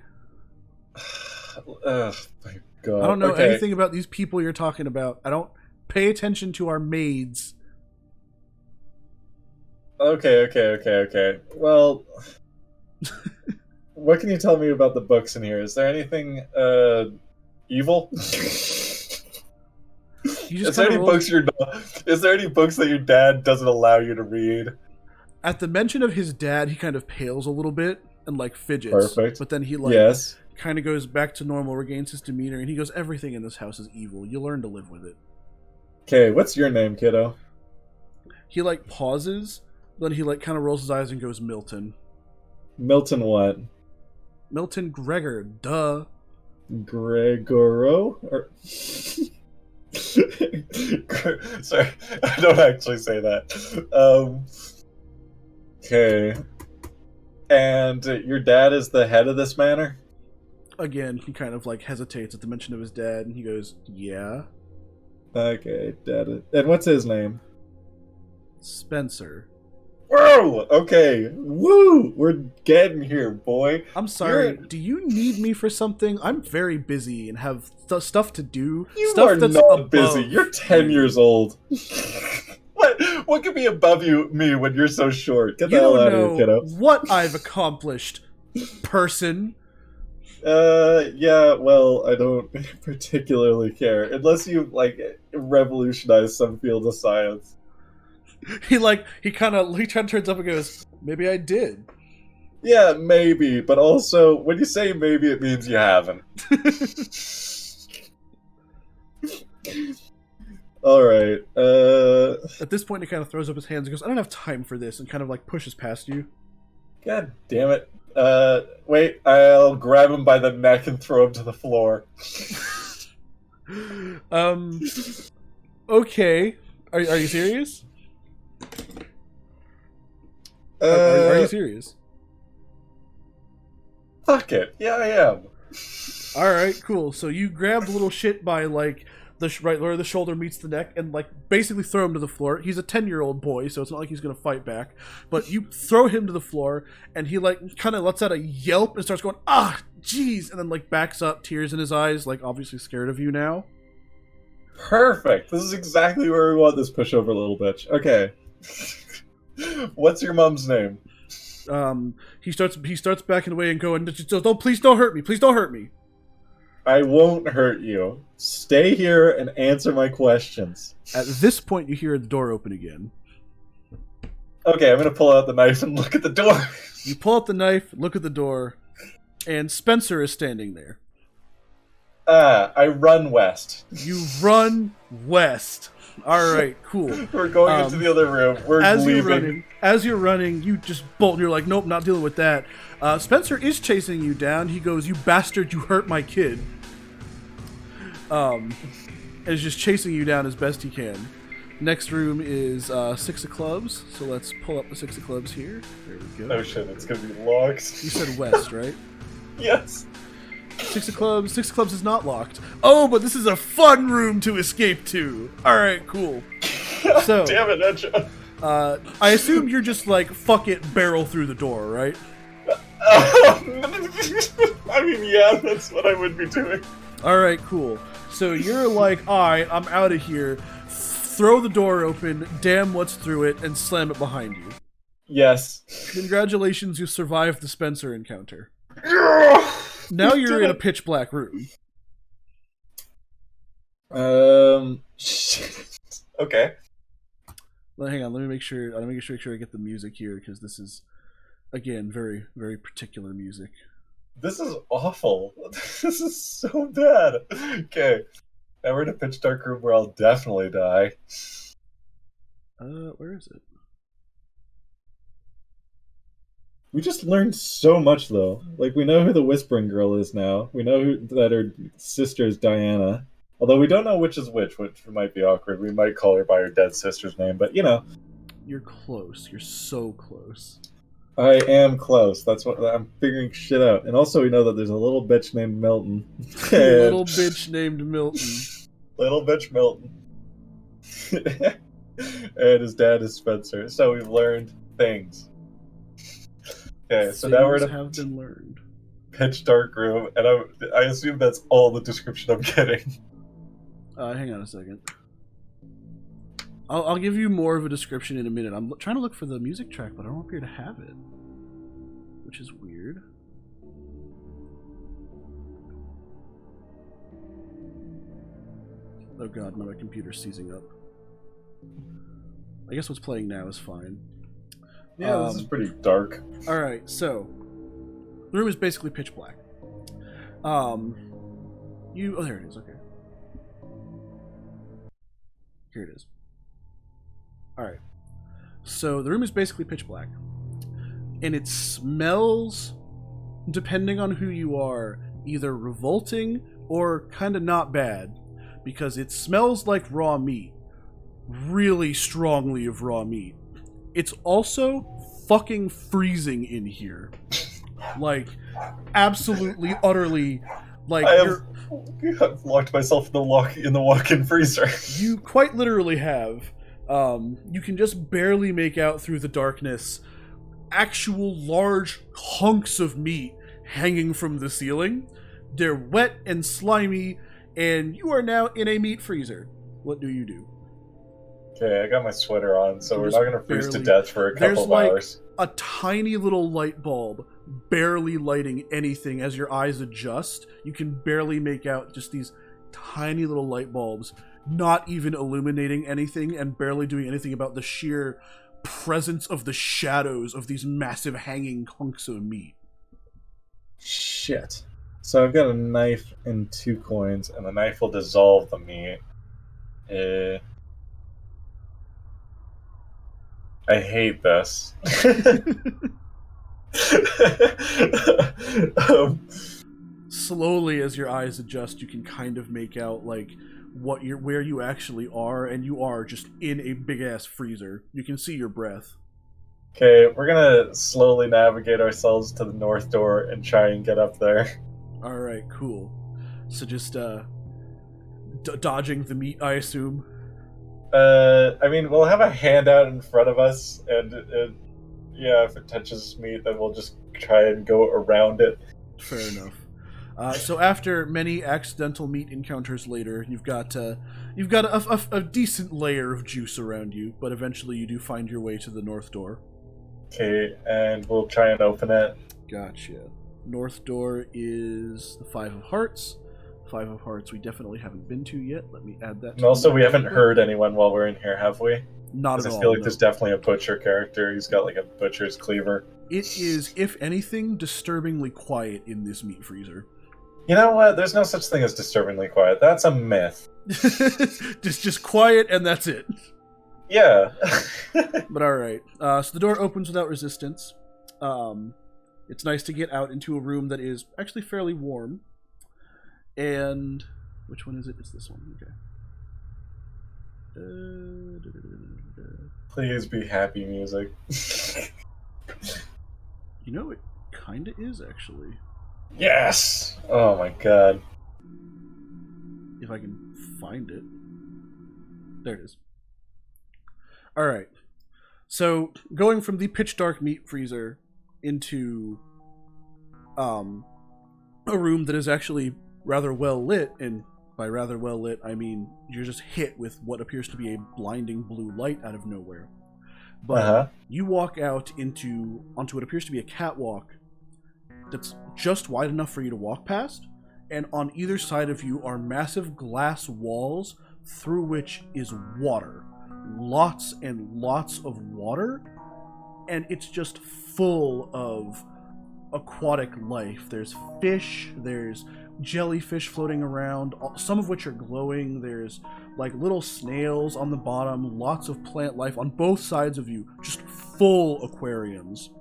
Speaker 2: Oh my god.
Speaker 1: I don't know
Speaker 2: Okay.
Speaker 1: anything about these people you're talking about. I don't pay attention to our maids."
Speaker 2: Okay. Well, what can you tell me about the books in here? Is there anything evil? Is there any books Is there any books that your dad doesn't allow you to read?
Speaker 1: At the mention of his dad, he kind of pales a little bit and fidgets.
Speaker 2: Perfect.
Speaker 1: But then he
Speaker 2: Yes.
Speaker 1: kind of goes back to normal, regains his demeanor, and he goes, "Everything in this house is evil. You learn to live with it."
Speaker 2: Okay, what's your name, kiddo?
Speaker 1: He pauses, then he kind of rolls his eyes and goes, "Milton."
Speaker 2: Milton what?
Speaker 1: Milton Gregor, duh.
Speaker 2: Gregoro? Or... Sorry, I don't actually say that. Okay. And your dad is the head of this manor?
Speaker 1: Again, he kind of hesitates at the mention of his dad, and he goes, "Yeah."
Speaker 2: Okay, dad. And what's his name?
Speaker 1: Spencer.
Speaker 2: Okay. Woo! We're getting here, boy.
Speaker 1: I'm sorry. Do you need me for something? I'm very busy and have stuff to do.
Speaker 2: You
Speaker 1: stuff
Speaker 2: are
Speaker 1: that's
Speaker 2: not busy.
Speaker 1: above
Speaker 2: You're 10
Speaker 1: you.
Speaker 2: years old. What could be above me when you're so short? Get the
Speaker 1: You
Speaker 2: hell
Speaker 1: don't
Speaker 2: out of here,
Speaker 1: know
Speaker 2: kiddo.
Speaker 1: what I've accomplished, person.
Speaker 2: Yeah, well, I don't particularly care. Unless you, like, revolutionize some field of science.
Speaker 1: He kind of turns up and goes, maybe I did.
Speaker 2: Yeah, maybe, but also, when you say maybe, it means you haven't. Alright,
Speaker 1: At this point, he kind of throws up his hands and goes, I don't have time for this, and kind of, like, pushes past you.
Speaker 2: God damn it. Wait, I'll grab him by the neck and throw him to the floor.
Speaker 1: Okay. Are you serious? Are you serious?
Speaker 2: Fuck it. Yeah, I am.
Speaker 1: Alright, cool. So you grab the little shit by, like, right where the shoulder meets the neck and, like, basically throw him to the floor. He's a 10-year-old boy, so it's not like he's going to fight back. But you throw him to the floor, and he, like, kind of lets out a yelp and starts going, ah, jeez, and then, like, backs up, tears in his eyes, like, obviously scared of you now.
Speaker 2: Perfect. This is exactly where we want this pushover little bitch. Okay. What's your mom's name?
Speaker 1: He starts backing away and going, please don't hurt me. Please don't hurt me.
Speaker 2: I won't hurt you. Stay here and answer my questions.
Speaker 1: At this point, you hear the door open again.
Speaker 2: Okay, I'm gonna pull out the knife and look at the door.
Speaker 1: You pull out the knife, look at the door, and Spencer is standing there.
Speaker 2: I run west.
Speaker 1: You run west. All right, cool.
Speaker 2: We're going into the other room. We're leaving.
Speaker 1: As you're running, you just bolt. And you're like, nope, not dealing with that. Spencer is chasing you down. He goes, "You bastard! You hurt my kid." And is just chasing you down as best he can. Next room is Six of Clubs. So let's pull up the Six of Clubs here. There we go.
Speaker 2: Oh shit! It's gonna be locked.
Speaker 1: You said west, right?
Speaker 2: Yes.
Speaker 1: Six of Clubs is not locked. Oh, but this is a fun room to escape to. All right, cool. So,
Speaker 2: damn it, Edge.
Speaker 1: I assume you're just like, fuck it, barrel through the door, right?
Speaker 2: I mean, yeah, that's what I would be doing.
Speaker 1: All right, cool. So you're like, all right, I'm out of here. Throw the door open, damn what's through it, and slam it behind you.
Speaker 2: Yes.
Speaker 1: Congratulations, you survived the Spencer encounter. Now you're in a pitch black room.
Speaker 2: Shit. Okay.
Speaker 1: Well, hang on, let me make sure I get the music here, because this is, again, very, very particular music.
Speaker 2: This is awful. This is so bad. Okay. Now we're in a pitch dark room where I'll definitely die.
Speaker 1: Where is it?
Speaker 2: We just learned so much, though. Like, we know who the Whispering Girl is now. We know that her sister is Diana. Although we don't know which is which might be awkward. We might call her by her dead sister's name, but, you know.
Speaker 1: You're close. You're so close.
Speaker 2: I am close. That's what I'm figuring shit out. And also we know that there's a little bitch named Milton.
Speaker 1: Little bitch named Milton.
Speaker 2: Little bitch Milton. And his dad is Spencer. So we've learned things. Okay, so now we're in a
Speaker 1: been learned.
Speaker 2: pitch dark room, and I assume that's all the description I'm getting.
Speaker 1: Hang on a second. I'll give you more of a description in a minute. I'm trying to look for the music track, but I don't appear to have it, which is weird. Oh god, my computer's seizing up. I guess what's playing now is fine.
Speaker 2: Yeah, this is pretty dark.
Speaker 1: Alright, so the room is basically pitch black. Oh, there it is, okay. Here it is. Alright. So the room is basically pitch black. And it smells, depending on who you are, either revolting or kind of not bad. Because it smells like raw meat. Really strongly of raw meat. It's also fucking freezing in here. Like, absolutely, utterly, like,
Speaker 2: I've locked myself in the walk-in freezer.
Speaker 1: You quite literally have. You can just barely make out through the darkness actual large hunks of meat hanging from the ceiling. They're wet and slimy, and you are now in a meat freezer. What do you do?
Speaker 2: Okay, I got my sweater on, so we're
Speaker 1: Just
Speaker 2: not gonna freeze to
Speaker 1: barely-
Speaker 2: death for a
Speaker 1: There's
Speaker 2: couple of
Speaker 1: like
Speaker 2: hours.
Speaker 1: a tiny little light bulb barely lighting anything as your eyes adjust. You can barely make out just these tiny little light bulbs, not even illuminating anything and barely doing anything about the sheer presence of the shadows of these massive hanging hunks of meat.
Speaker 2: Shit. So I've got a knife and 2 coins, and the knife will dissolve the meat. I hate this. um,
Speaker 1: Slowly, as your eyes adjust, you can kind of make out like where you actually are, and you are just in a big ass freezer. You can see your breath.
Speaker 2: okay, we're gonna slowly navigate ourselves to the north door and try and get up there.
Speaker 1: All right, cool. So just dodging the meat, I assume.
Speaker 2: I mean, we'll have a handout in front of us, and yeah, if it touches meat, then we'll just try and go around it.
Speaker 1: Fair enough. So after many accidental meat encounters later, you've got a decent layer of juice around you, but eventually you do find your way to the north door.
Speaker 2: Okay, and we'll try and open it.
Speaker 1: Gotcha. North door is the 5 of Hearts. 5 of Hearts we definitely haven't been to yet. Let me add that.
Speaker 2: And also, we haven't heard anyone while we're in here, have we?
Speaker 1: Not at all.
Speaker 2: I feel like
Speaker 1: no.
Speaker 2: there's definitely a butcher character. He's got like a butcher's cleaver.
Speaker 1: It is, if anything, disturbingly quiet in this meat freezer.
Speaker 2: You know what? There's no such thing as disturbingly quiet. That's a myth.
Speaker 1: just quiet, and that's it.
Speaker 2: Yeah.
Speaker 1: But all right. So the door opens without resistance. It's nice to get out into a room that is actually fairly warm. And which one is it? It's this one. Okay.
Speaker 2: Please be happy music.
Speaker 1: You know, it kind of is actually.
Speaker 2: Yes! Oh my god.
Speaker 1: If I can find it. There it is. All right. So going from the pitch dark meat freezer into a room that is actually rather well lit, and by rather well lit I mean you're just hit with what appears to be a blinding blue light out of nowhere. But you walk out onto what appears to be a catwalk that's just wide enough for you to walk past, and on either side of you are massive glass walls through which is water. Lots and lots of water, and it's just full of aquatic life. There's fish, there's jellyfish floating around, some of which are glowing. There's like little snails on the bottom, lots of plant life on both sides of you, just full aquariums.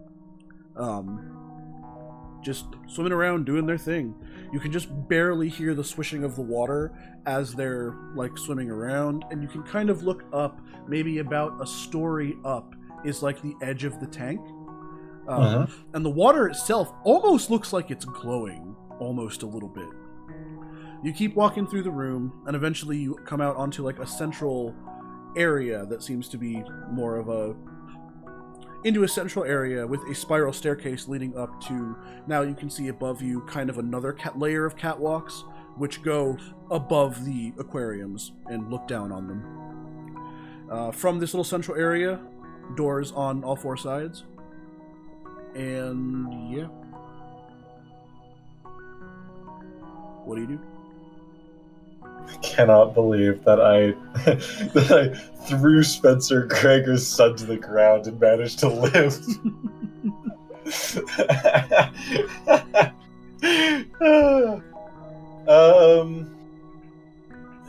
Speaker 1: Just swimming around doing their thing. You can just barely hear the swishing of the water as they're like swimming around, and you can kind of look up, maybe about a story up is like the edge of the tank. And the water itself almost looks like it's glowing, almost a little bit. You keep walking through the room, and eventually you come out onto like a central area that seems to be more of into a central area with a spiral staircase leading up to, now you can see above you kind of another layer of catwalks which go above the aquariums and look down on them. From this little central area, doors on all 4 sides. And yeah. What do you do?
Speaker 2: I cannot believe that I that I threw Spencer Gregor's son to the ground and managed to live.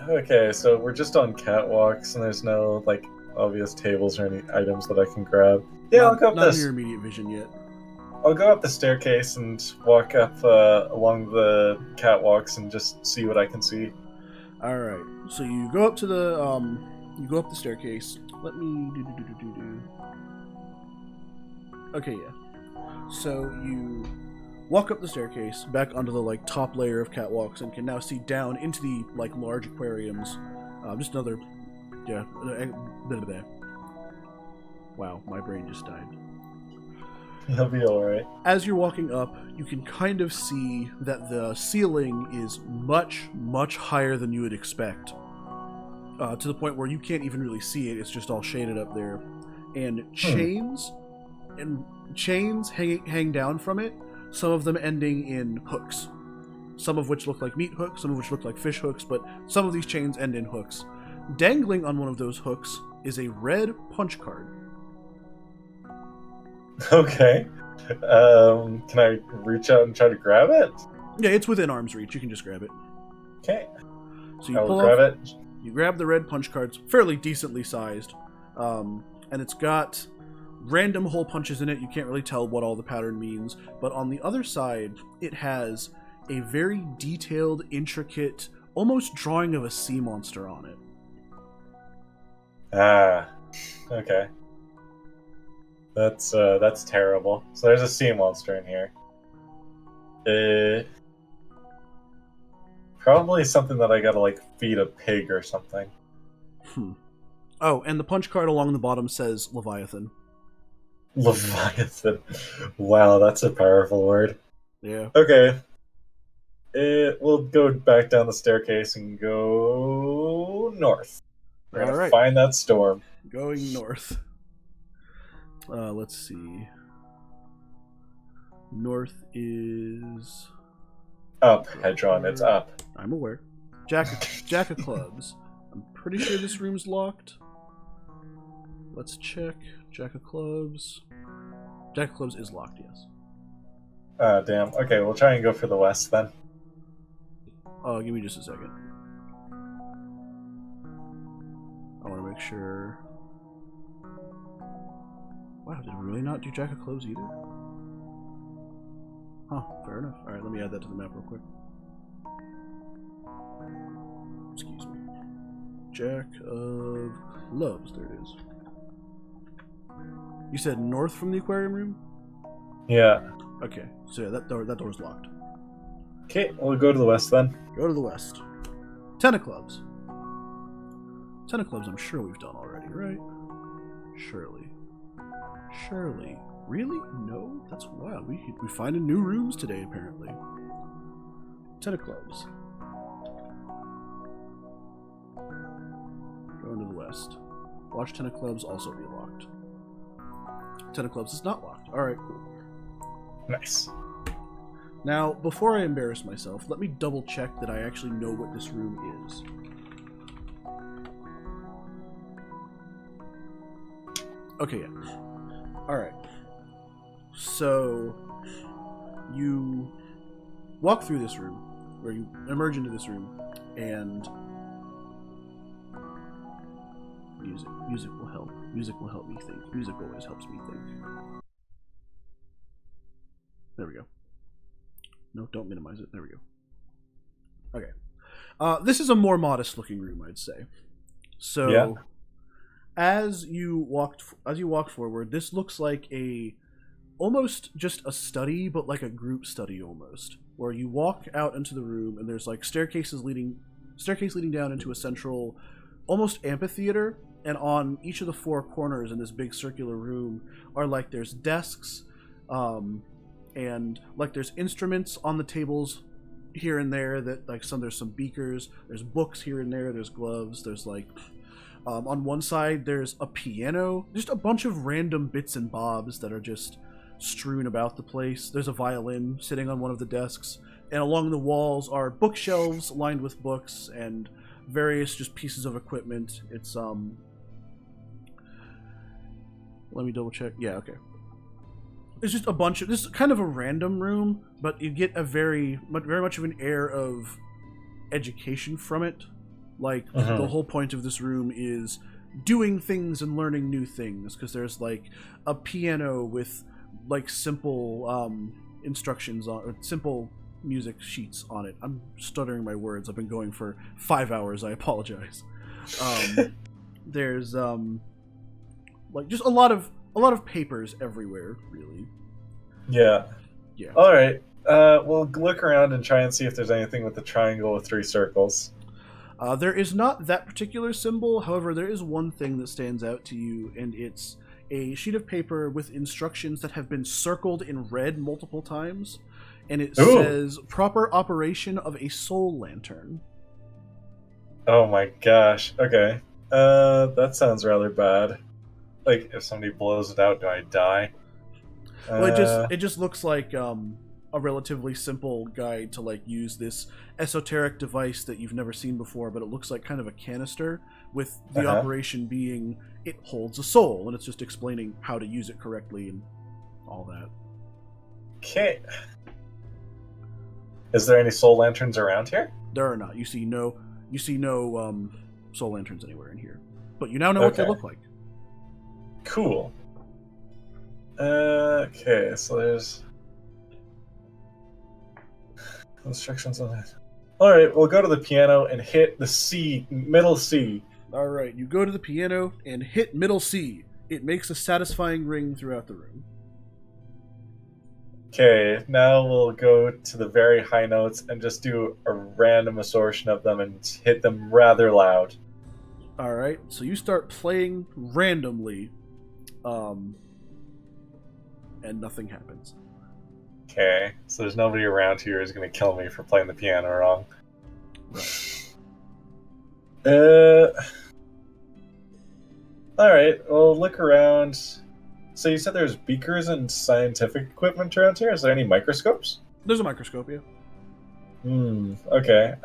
Speaker 2: Okay, so we're just on catwalks and there's no like obvious tables or any items that I can grab. Yeah, I'll go up
Speaker 1: not
Speaker 2: this.
Speaker 1: in your immediate vision yet.
Speaker 2: I'll go up the staircase and walk up along the catwalks and just see what I can see.
Speaker 1: All right. So you go up to the staircase. Let me do. Okay, yeah. So you walk up the staircase back onto the like top layer of catwalks and can now see down into the like large aquariums. Just another Yeah. Blah, blah, blah. Wow, my brain just died.
Speaker 2: He'll be alright.
Speaker 1: As you're walking up, you can kind of see that the ceiling is much, much higher than you would expect. To the point where you can't even really see it. It's just all shaded up there. And chains hang down from it, some of them ending in hooks. Some of which look like meat hooks, some of which look like fish hooks, but some of these chains end in hooks. Dangling on one of those hooks is a red punch card.
Speaker 2: Okay. Can I reach out and try to grab it?
Speaker 1: Yeah, it's within arm's reach. You can just grab it.
Speaker 2: Okay.
Speaker 1: So you
Speaker 2: I'll
Speaker 1: pull
Speaker 2: grab
Speaker 1: off,
Speaker 2: it.
Speaker 1: You grab the red punch cards, fairly decently sized, and it's got random hole punches in it. You can't really tell what all the pattern means, but on the other side, it has a very detailed, intricate, almost drawing of a sea monster on it.
Speaker 2: Ah. Okay. That's terrible. So there's a sea monster in here. Probably something that I gotta like feed a pig or something.
Speaker 1: Oh, and the punch card along the bottom says Leviathan.
Speaker 2: Leviathan. Wow, that's a powerful word.
Speaker 1: Yeah.
Speaker 2: Okay. We'll go back down the staircase and go north. We're gonna
Speaker 1: Alright.
Speaker 2: find that storm.
Speaker 1: Going north. Let's see. North is...
Speaker 2: Up, Hedron, it's up.
Speaker 1: I'm aware. Jack of clubs. I'm pretty sure this room's locked. Let's check. Jack of clubs. Jack of clubs is locked, yes.
Speaker 2: Damn. Okay, we'll try and go for the west then.
Speaker 1: Give me just a second. I want to make sure... Wow, did we really not do Jack of clubs either? Huh, fair enough. Alright, let me add that to the map real quick. Excuse me. Jack of clubs, there it is. You said north from the aquarium room?
Speaker 2: Yeah.
Speaker 1: Okay, so yeah, that door's locked.
Speaker 2: Okay, we'll go to the west then.
Speaker 1: Go to the west. Ten of clubs. Ten of clubs I'm sure we've done already, right? Surely. Really? No? That's wild. We find new rooms today, apparently. Ten of clubs. Going to the west. Watch Ten of clubs also be locked. Ten of clubs is not locked. Alright, cool.
Speaker 2: Nice.
Speaker 1: Now, before I embarrass myself, let me double check that I actually know what this room is. Okay, yeah. Alright. So, you walk through this room, or you emerge into this room, and music will help. Music will help me think. Music always helps me think. There we go. No, don't minimize it. There we go. Okay. This is a more modest looking room, I'd say. So, yeah. As you walk forward, this looks like almost just a study, but like a group study almost, where you walk out into the room and there's like staircase leading down into a central, almost amphitheater, and on each of the four corners in this big circular room are like there's desks, and like there's instruments on the tables here and there that like there's some beakers, there's books here and there, there's gloves, there's like on one side there's a piano, just a bunch of random bits and bobs that are just strewn about the place. There's a violin sitting on one of the desks, and along the walls are bookshelves lined with books and various just pieces of equipment. It's let me double check. Yeah, okay. It's just a bunch of, this is kind of a random room, but you get a very much of an air of education from it. Like, the whole point of this room is doing things and learning new things, because there's like a piano with like simple instructions on, or simple music sheets on it. I'm stuttering my words. I've been going for 5 hours. I apologize. There's like just a lot of papers everywhere, really.
Speaker 2: Yeah. All right. We'll look around and try and see if there's anything with the triangle with 3 circles.
Speaker 1: There is not that particular symbol. However, there is one thing that stands out to you, and it's a sheet of paper with instructions that have been circled in red multiple times, and it
Speaker 2: Ooh.
Speaker 1: says proper operation of a soul lantern.
Speaker 2: Oh my gosh. Okay. That sounds rather bad. Like, if somebody blows it out, do I die?
Speaker 1: Well, it just looks like a relatively simple guide to like use this esoteric device that you've never seen before, but it looks like kind of a canister, with the operation being it holds a soul, and it's just explaining how to use it correctly and all that.
Speaker 2: Okay. Is there any soul lanterns around here?
Speaker 1: There are not. You see no soul lanterns anywhere in here, but you now know what they look like.
Speaker 2: Cool. Okay, so there's instructions on it. All right, we'll go to the piano and hit the C, middle C.
Speaker 1: All right, you go to the piano and hit middle C. It makes a satisfying ring throughout the room.
Speaker 2: Okay, now we'll go to the very high notes and just do a random assortion of them and hit them rather loud.
Speaker 1: All right, so you start playing randomly, and nothing happens.
Speaker 2: Okay, so there's nobody around here who's going to kill me for playing the piano wrong. Alright, well, look around. So you said there's beakers and scientific equipment around here? Is there any microscopes?
Speaker 1: There's a microscope, yeah.
Speaker 2: Okay.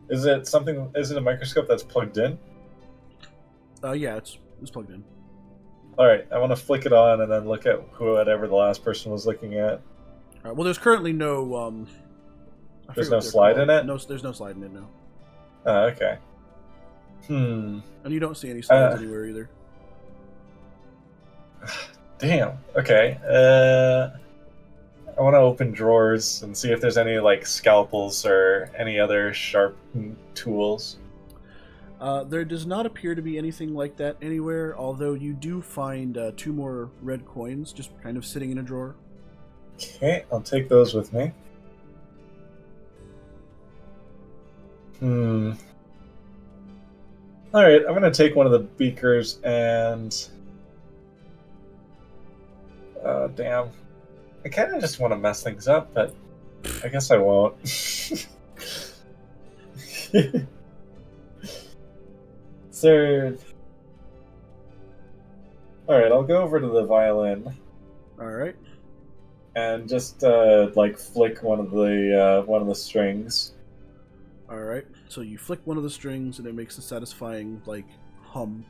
Speaker 2: Is it a microscope that's plugged in?
Speaker 1: Yeah, it's plugged in.
Speaker 2: Alright, I want to flick it on and then look at whatever the last person was looking at.
Speaker 1: All right, well, there's currently no...
Speaker 2: there's no slide in it?
Speaker 1: No, there's no slide in it, no.
Speaker 2: Oh, okay.
Speaker 1: And you don't see any slides anywhere either.
Speaker 2: Damn. Okay. I want to open drawers and see if there's any, like, scalpels or any other sharp tools.
Speaker 1: There does not appear to be anything like that anywhere, although you do find 2 more red coins just kind of sitting in a drawer.
Speaker 2: Okay, I'll take those with me. Alright, I'm going to take one of the beakers and... damn. I kind of just want to mess things up, but I guess I won't. Third. Alright, I'll go over to the violin.
Speaker 1: Alright.
Speaker 2: And just, like, flick one of the strings.
Speaker 1: Alright, so you flick one of the strings and it makes a satisfying, like, hum.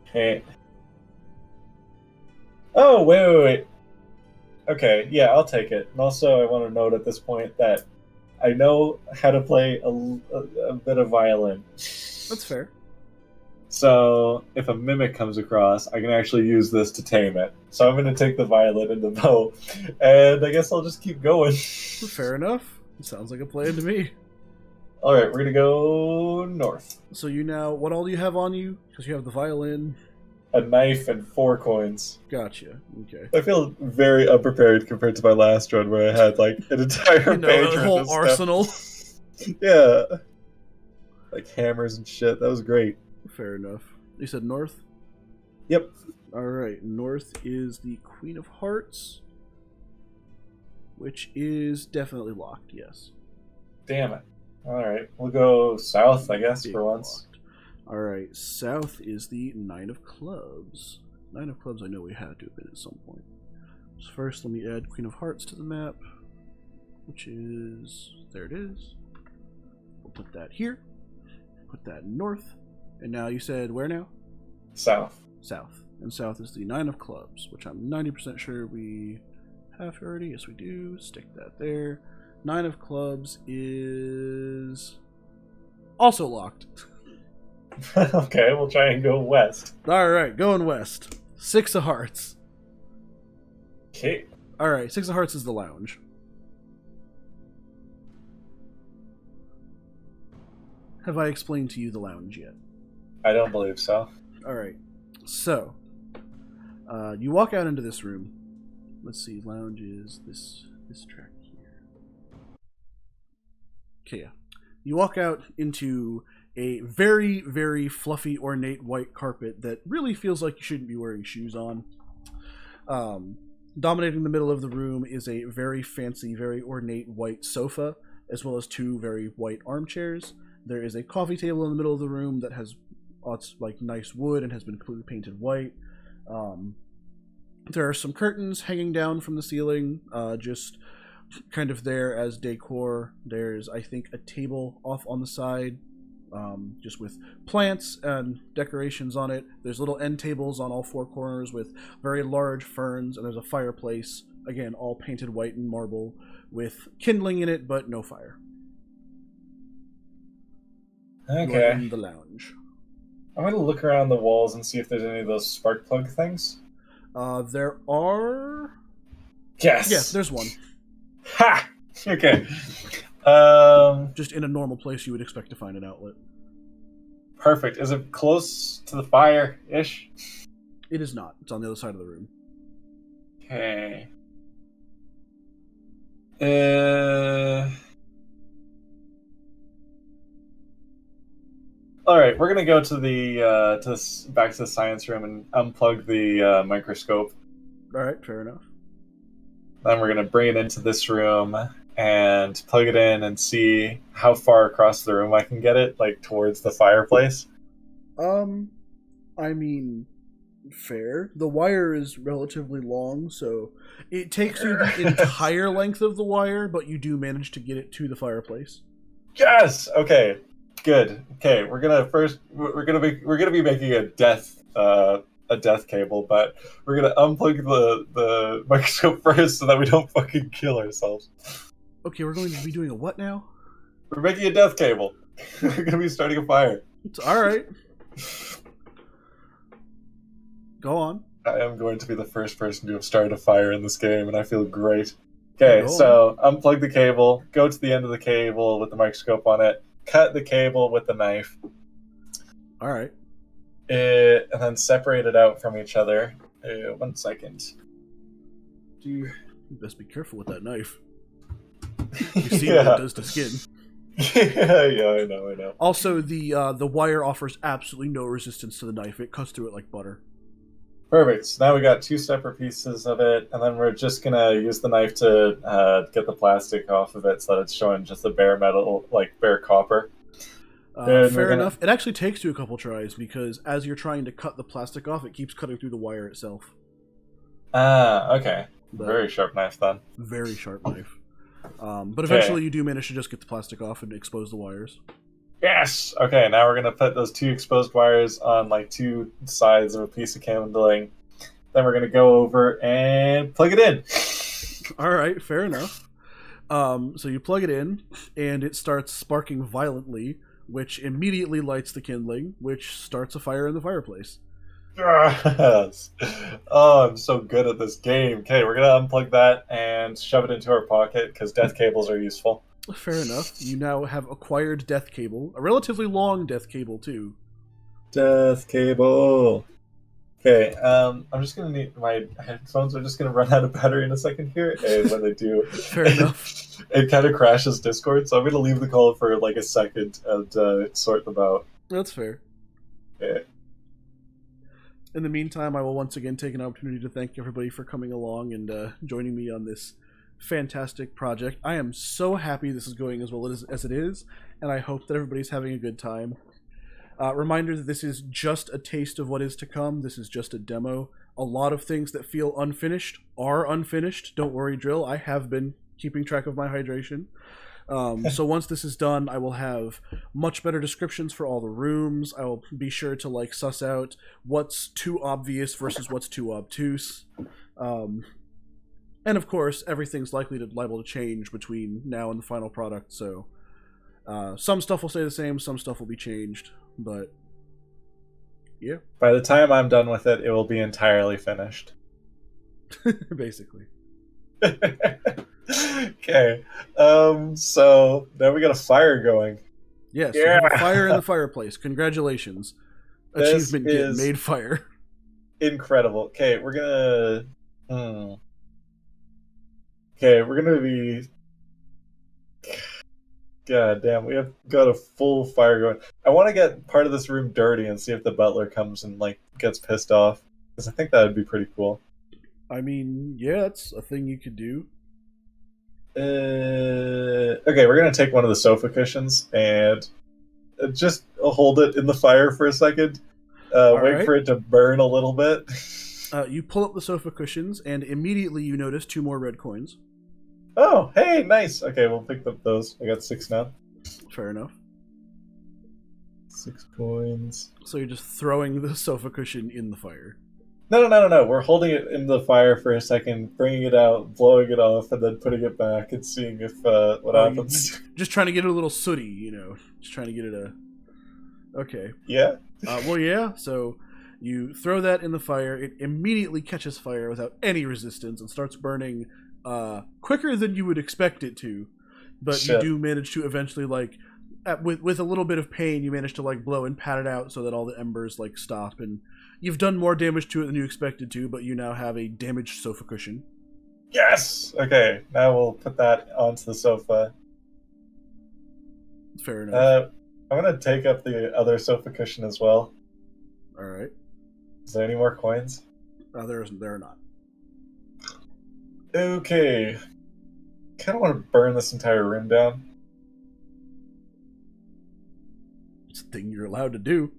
Speaker 2: Hey. Oh, wait. Okay, yeah, I'll take it. And also, I want to note at this point that I know how to play a bit of violin.
Speaker 1: That's fair.
Speaker 2: So, if a mimic comes across, I can actually use this to tame it. So I'm going to take the violin and the bow, and I guess I'll just keep going.
Speaker 1: Fair enough. It sounds like a plan to me.
Speaker 2: Alright, we're going to go north.
Speaker 1: So you now, what all do you have on you? Because you have the violin.
Speaker 2: A knife and 4 coins.
Speaker 1: Gotcha. Okay.
Speaker 2: I feel very unprepared compared to my last run where I had, like, an entire page
Speaker 1: a whole arsenal.
Speaker 2: Yeah. Like hammers and shit. That was great.
Speaker 1: Fair enough. You said north?
Speaker 2: Yep.
Speaker 1: Alright, north is the Queen of Hearts, which is definitely locked, yes.
Speaker 2: Damn it. Alright, we'll go south, I guess, for once.
Speaker 1: Alright, south is the 9 of Clubs. 9 of Clubs I know we had to have been at some point. So first let me add Queen of Hearts to the map, which is... there it is. We'll put that here. Put that north. And now you said where now?
Speaker 2: South.
Speaker 1: South. And south is the 9 of Clubs, which I'm 90% sure we have already. Yes, we do. Stick that there. 9 of Clubs is also locked.
Speaker 2: Okay, we'll try and go west.
Speaker 1: Alright, going west. 6 of Hearts.
Speaker 2: Okay.
Speaker 1: Alright, 6 of Hearts is the lounge. Have I explained to you the lounge yet?
Speaker 2: I don't believe so.
Speaker 1: Alright, so you walk out into this room. Let's see, lounge is this track here. Okay, yeah. You walk out into a very, very fluffy, ornate white carpet that really feels like you shouldn't be wearing shoes on. Dominating the middle of the room is a very fancy, very ornate white sofa, as well as two very white armchairs. There is a coffee table in the middle of the room that has lots like nice wood and has been completely painted white. There are some curtains hanging down from the ceiling, just kind of there as decor. There's, I think, a table off on the side, just with plants and decorations on it. There's little end tables on all four corners with very large ferns, and there's a fireplace, again, all painted white and marble, with kindling in it, but no fire.
Speaker 2: Okay.
Speaker 1: You're in the lounge.
Speaker 2: I'm going to look around the walls and see if there's any of those spark plug things.
Speaker 1: There are...
Speaker 2: Yes!
Speaker 1: Yeah, there's one.
Speaker 2: Ha! Okay.
Speaker 1: Just in a normal place you would expect to find an outlet.
Speaker 2: Perfect. Is it close to the fire-ish?
Speaker 1: It is not. It's on the other side of the room.
Speaker 2: Okay. All right, we're gonna go to the back to the science room and unplug the microscope.
Speaker 1: All right, fair enough.
Speaker 2: Then we're gonna bring it into this room and plug it in and see how far across the room I can get it, like towards the fireplace.
Speaker 1: I mean, fair. The wire is relatively long, so it takes you the entire length of the wire, but you do manage to get it to the fireplace.
Speaker 2: Yes. Okay. Good. Okay. We're gonna be making a death cable, but we're gonna unplug the microscope first so that we don't fucking kill ourselves.
Speaker 1: Okay, we're going to be doing a what now?
Speaker 2: We're making a death cable. We're gonna be starting a fire.
Speaker 1: It's all right. Go on.
Speaker 2: I am going to be the first person to have started a fire in this game, and I feel great. Okay, so unplug the cable, go to the end of the cable with the microscope on it, cut the cable with the knife.
Speaker 1: All right.
Speaker 2: And then separate it out from each other. 1 second.
Speaker 1: You best be careful with that knife. You see what it does to skin.
Speaker 2: Yeah, I know.
Speaker 1: Also, the wire offers absolutely no resistance to the knife. It cuts through it like butter.
Speaker 2: Perfect. So now we got two separate pieces of it, and then we're just gonna use the knife to get the plastic off of it so that it's showing just the bare metal, like bare copper.
Speaker 1: Fair enough. It actually takes you a couple tries because as you're trying to cut the plastic off, it keeps cutting through the wire itself.
Speaker 2: Okay. Very sharp knife then.
Speaker 1: Very sharp knife. But eventually you do manage to just get the plastic off and expose the wires.
Speaker 2: Yes! Okay, now we're going to put those two exposed wires on like two sides of a piece of kindling. Then we're going to go over and plug it in.
Speaker 1: All right, fair enough. So you plug it in, and it starts sparking violently, which immediately lights the kindling, which starts a fire in the fireplace.
Speaker 2: Yes. Oh, I'm so good at this game. Okay, we're going to unplug that and shove it into our pocket because death cables are useful.
Speaker 1: Fair enough. You now have acquired death cable. A relatively long death cable, too.
Speaker 2: Death cable. Okay, I'm just going to need... My headphones are just going to run out of battery in a second here, and when they do...
Speaker 1: Fair enough.
Speaker 2: It kind of crashes Discord, so I'm going to leave the call for like a second and sort them out.
Speaker 1: That's fair.
Speaker 2: Yeah.
Speaker 1: In the meantime, I will once again take an opportunity to thank everybody for coming along and joining me on this fantastic project. I am so happy this is going as well as it is, and I hope that everybody's having a good time. Reminder that this is just a taste of what is to come. This is just a demo. A lot of things that feel unfinished are unfinished. Don't worry, Drill. I have been keeping track of my hydration. So once this is done, I will have much better descriptions for all the rooms. I will be sure to like suss out what's too obvious versus what's too obtuse. And of course, everything's liable to change between now and the final product, so some stuff will stay the same, some stuff will be changed, but yeah.
Speaker 2: By the time I'm done with it, it will be entirely finished.
Speaker 1: Basically.
Speaker 2: Okay. So now we got a fire going.
Speaker 1: Yes, we have a fire in the fireplace. Congratulations. Achievement get made fire.
Speaker 2: Incredible. Okay, we're gonna Okay, we're gonna be God damn, we have got a full fire going. I want to get part of this room dirty and see if the butler comes and like gets pissed off, because I think that would be pretty cool.
Speaker 1: I mean, yeah, it's a thing you could do.
Speaker 2: Okay, we're gonna take one of the sofa cushions and just hold it in the fire for a second.
Speaker 1: All
Speaker 2: Wait
Speaker 1: right.
Speaker 2: for it to burn a little bit.
Speaker 1: You pull up the sofa cushions, and immediately you notice 2 more red coins.
Speaker 2: Oh, hey, nice. Okay, we'll pick up those. I got 6 now.
Speaker 1: Fair enough.
Speaker 2: 6 coins.
Speaker 1: So you're just throwing the sofa cushion in the fire.
Speaker 2: No. We're holding it in the fire for a second, bringing it out, blowing it off, and then putting it back and seeing if what happens.
Speaker 1: Just trying to get it a little sooty, you know. Just trying to get it a... Okay.
Speaker 2: Yeah?
Speaker 1: Well, yeah, so you throw that in the fire. It immediately catches fire without any resistance and starts burning quicker than you would expect it to. But
Speaker 2: Shit.
Speaker 1: you do manage to eventually, like, with a little bit of pain, you manage to, like, blow and pat it out so that all the embers, like, stop. And you've done more damage to it than you expected to, but you now have a damaged sofa cushion.
Speaker 2: Yes! Okay, now we'll put that onto the sofa.
Speaker 1: Fair enough.
Speaker 2: I'm gonna take up the other sofa cushion as well.
Speaker 1: All right.
Speaker 2: Is there any more coins?
Speaker 1: There are not.
Speaker 2: Okay. Kind of want to burn this entire room down.
Speaker 1: It's a thing you're allowed to do.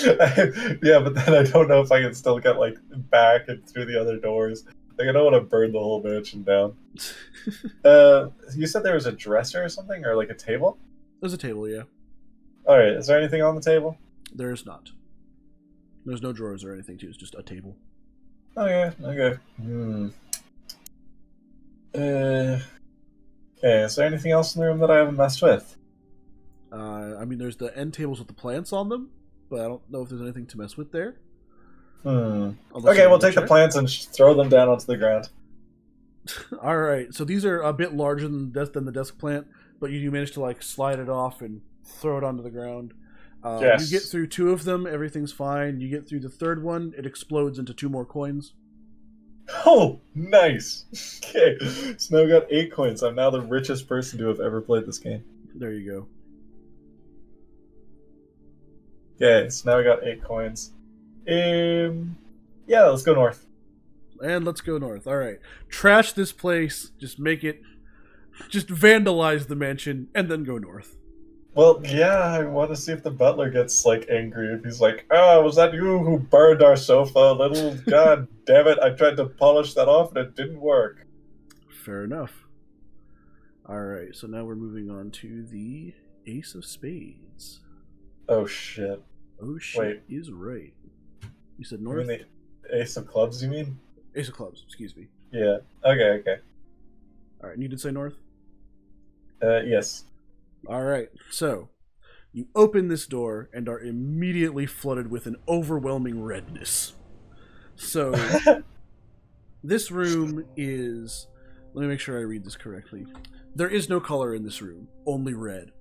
Speaker 2: Yeah, but then I don't know if I can still get like back and through the other doors. Like I don't want to burn the whole mansion down. You said there was a dresser or something, or like a table?
Speaker 1: There's a table, yeah.
Speaker 2: All right. Is there anything on the table?
Speaker 1: There's not. There's no drawers or anything, too. It's just a table.
Speaker 2: Okay. Okay. Is there anything else in the room that I haven't messed with?
Speaker 1: I mean, there's the end tables with the plants on them, but I don't know if there's anything to mess with there.
Speaker 2: Okay,
Speaker 1: Unless
Speaker 2: we'll take the plants and throw them down onto the ground.
Speaker 1: All right, so these are a bit larger than the desk plant, but you manage to like slide it off and throw it onto the ground.
Speaker 2: Yes.
Speaker 1: You get through 2 of them, everything's fine. You get through the 3rd one, it explodes into 2 more coins.
Speaker 2: Oh, nice. Okay, so now I've got 8 coins. I'm now the richest person to have ever played this game.
Speaker 1: There you go.
Speaker 2: Okay, so now I got 8 coins. Yeah, let's go north.
Speaker 1: And let's go north. All right, trash this place. Just vandalize the mansion, and then go north.
Speaker 2: Well, yeah, I want to see if the butler gets like angry. If he's like, "Oh, was that you who burned our sofa? Little god damn it! I tried to polish that off and it didn't work."
Speaker 1: Fair enough. All right, so now we're moving on to the Ace of Spades.
Speaker 2: Oh shit!
Speaker 1: Oh shit!
Speaker 2: Wait.
Speaker 1: Is right. You said
Speaker 2: You
Speaker 1: north.
Speaker 2: mean the Ace of Clubs? You mean?
Speaker 1: Ace of Clubs. Excuse me.
Speaker 2: Yeah. Okay.
Speaker 1: All right, and you did say north.
Speaker 2: Yes.
Speaker 1: All right, so you open this door and are immediately flooded with an overwhelming redness. So this room is... Let me make sure I read this correctly. There is no color in this room, only red.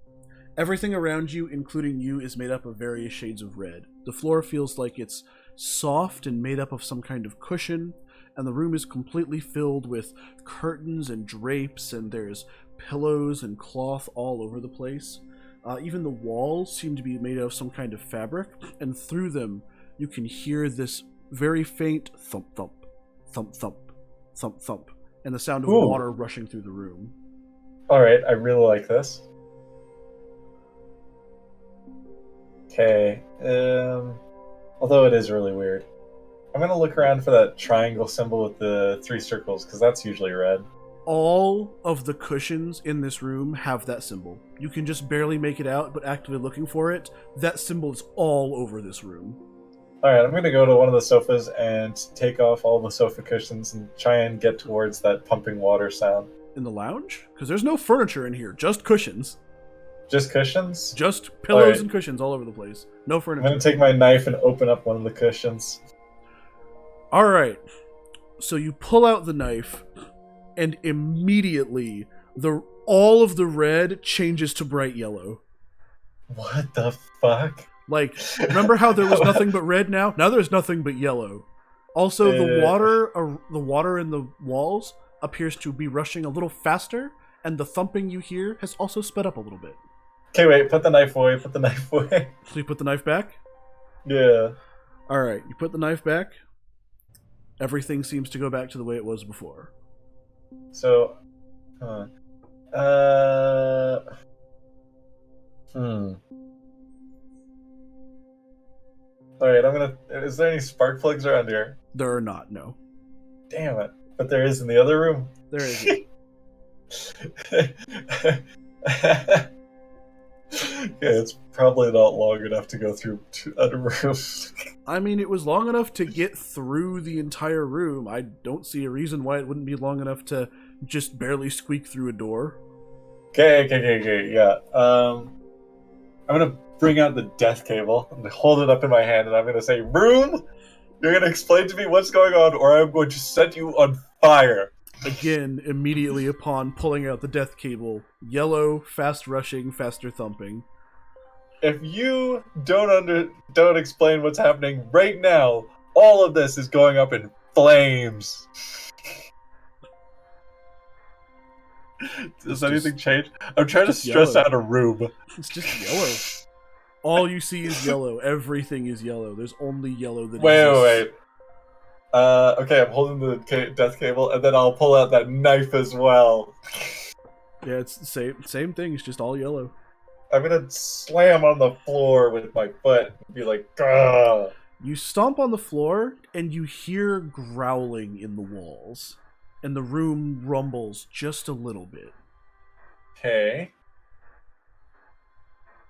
Speaker 1: Everything around you, including you, is made up of various shades of red. The floor feels like it's soft and made up of some kind of cushion, and the room is completely filled with curtains and drapes, and there's pillows and cloth all over the place. Even the walls seem to be made of some kind of fabric, and through them you can hear this very faint thump thump, thump thump, thump thump, and the sound of
Speaker 2: Ooh.
Speaker 1: water rushing through the room.
Speaker 2: Alright, I really like this. Okay, although it is really weird. I'm gonna look around for that triangle symbol with the 3 circles, because that's usually red.
Speaker 1: All of the cushions in this room have that symbol. You can just barely make it out, but actively looking for it, that symbol is all over this room.
Speaker 2: Alright, I'm gonna go to one of the sofas and take off all the sofa cushions and try and get towards that pumping water sound.
Speaker 1: In the lounge? Because there's no furniture in here, just cushions.
Speaker 2: Just cushions?
Speaker 1: Just pillows
Speaker 2: Alright.
Speaker 1: and cushions all over the place. No
Speaker 2: I'm
Speaker 1: furniture.
Speaker 2: gonna take my knife and open up one of the cushions.
Speaker 1: Alright. So you pull out the knife, and immediately all of the red changes to bright yellow.
Speaker 2: What the fuck?
Speaker 1: Like, remember how there was nothing but red now? Now there's nothing but yellow. Also, the water in the walls appears to be rushing a little faster, and the thumping you hear has also sped up a little bit.
Speaker 2: Okay, wait, put the knife away, put the knife away.
Speaker 1: So you put the knife back?
Speaker 2: Yeah.
Speaker 1: Alright, you put the knife back. Everything seems to go back to the way it was before.
Speaker 2: So, uh, hmm. Alright, is there any spark plugs around here?
Speaker 1: There are not, no.
Speaker 2: Damn it. But there is in the other room.
Speaker 1: There isn't.
Speaker 2: Yeah, it's probably not long enough to go through a room.
Speaker 1: I mean, it was long enough to get through the entire room. I don't see a reason why it wouldn't be long enough to just barely squeak through a door.
Speaker 2: Okay, yeah. I'm gonna bring out the death cable and hold it up in my hand, and I'm gonna say, "Room, you're gonna explain to me what's going on, or I'm going to set you on fire."
Speaker 1: Again, immediately upon pulling out the death cable, yellow, fast rushing, faster thumping.
Speaker 2: If you don't explain what's happening right now, all of this is going up in flames. Does anything change? I'm trying to stress out a room.
Speaker 1: It's just yellow. All you see is yellow. Everything is yellow. There's only yellow that exists.
Speaker 2: Wait. Okay, I'm holding the death cable, and then I'll pull out that knife as well.
Speaker 1: Yeah, it's the same thing. It's just all yellow.
Speaker 2: I'm gonna slam on the floor with my foot and be like, "Gah!"
Speaker 1: You stomp on the floor, and you hear growling in the walls. And the room rumbles just a little bit.
Speaker 2: Okay.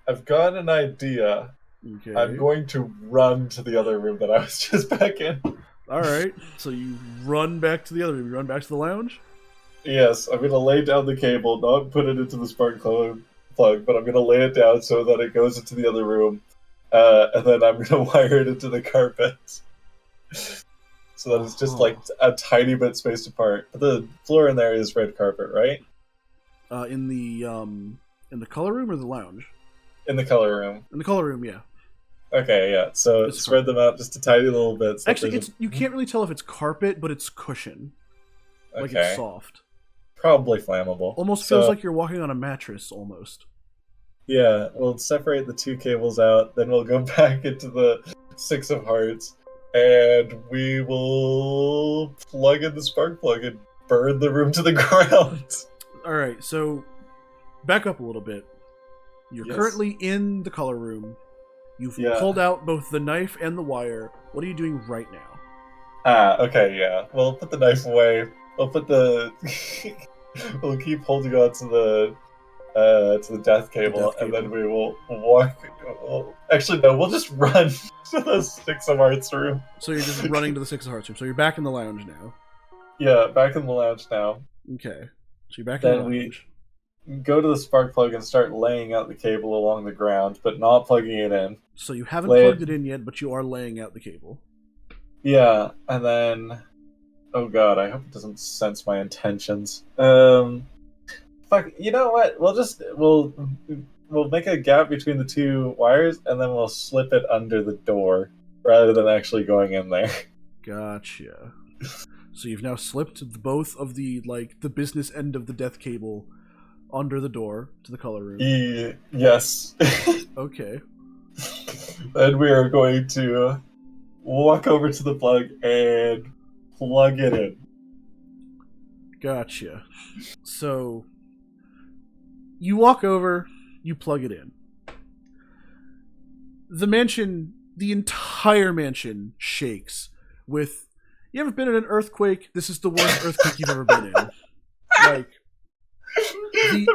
Speaker 2: I've got an idea.
Speaker 1: Okay.
Speaker 2: I'm going to run to the other room that I was just back in.
Speaker 1: Alright, so you run back to the other room. You run back to the lounge?
Speaker 2: Yes, I'm going to lay down the cable, not put it into the spark plug, but I'm going to lay it down so that it goes into the other room. And then I'm going to wire it into the carpet. So that it's just like a tiny bit spaced apart. But the floor in there is red carpet, right?
Speaker 1: In the color room or the lounge?
Speaker 2: In the color room.
Speaker 1: In the color room, yeah.
Speaker 2: Okay, yeah. So spread them out just a tiny little bit. So
Speaker 1: actually, you can't really tell if it's carpet, but it's cushion.
Speaker 2: Okay.
Speaker 1: Like it's soft.
Speaker 2: Probably flammable.
Speaker 1: Almost feels like you're walking on a mattress, almost.
Speaker 2: Yeah, we'll separate the two cables out, then we'll go back into the Six of Hearts, and we will plug in the spark plug and burn the room to the ground.
Speaker 1: Alright, so back up a little bit. You're currently in the color room. You've pulled out both the knife and the wire. What are you doing right now?
Speaker 2: Okay, yeah. We'll put the knife away. We'll put the... we'll keep holding on to the death cable, and then we will walk... Actually, no, we'll just run to the Six of Hearts room.
Speaker 1: So you're just running to the Six of Hearts room. So you're back in the lounge now.
Speaker 2: Yeah, back in the lounge now.
Speaker 1: Okay. So you're back in the lounge.
Speaker 2: Go to the spark plug and start laying out the cable along the ground, but not plugging it in.
Speaker 1: So you haven't plugged it in yet, but you are laying out the cable.
Speaker 2: Yeah, and then... Oh god, I hope it doesn't sense my intentions. Fuck, you know what? We'll make a gap between the two wires, and then we'll slip it under the door, rather than actually going in there.
Speaker 1: Gotcha. So you've now slipped both of the business end of the death cable under the door to the color room.
Speaker 2: Yes.
Speaker 1: Okay.
Speaker 2: Then we are going to walk over to the plug and plug it in.
Speaker 1: Gotcha. So you walk over, you plug it in. The entire mansion shakes with... You ever been in an earthquake? This is the worst earthquake you've ever been in. I've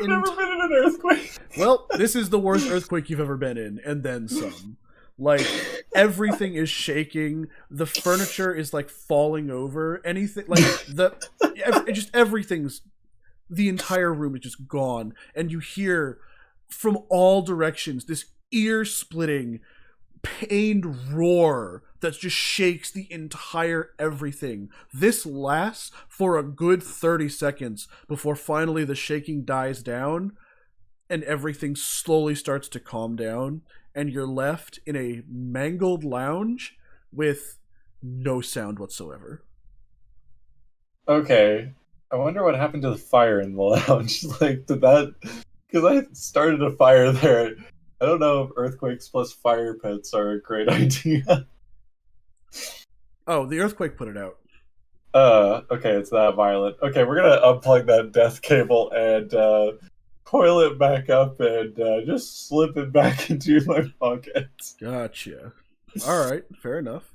Speaker 2: never been in an earthquake.
Speaker 1: Well, this is the worst earthquake you've ever been in, and then some. Everything is shaking. The furniture is falling over. Anything everything's... The entire room is just gone, and you hear from all directions this ear-splitting, pained roar that just shakes the entire everything. This lasts for a good 30 seconds before finally the shaking dies down and everything slowly starts to calm down, and you're left in a mangled lounge with no sound whatsoever.
Speaker 2: Okay. I wonder what happened to the fire in the lounge. Like, did that? Because I started a fire there. I don't know if earthquakes plus fire pits are a great idea.
Speaker 1: Oh, the earthquake put it out.
Speaker 2: Okay, it's that violent. Okay, we're gonna unplug that death cable and coil it back up and just slip it back into my pocket.
Speaker 1: Gotcha. All right, fair enough.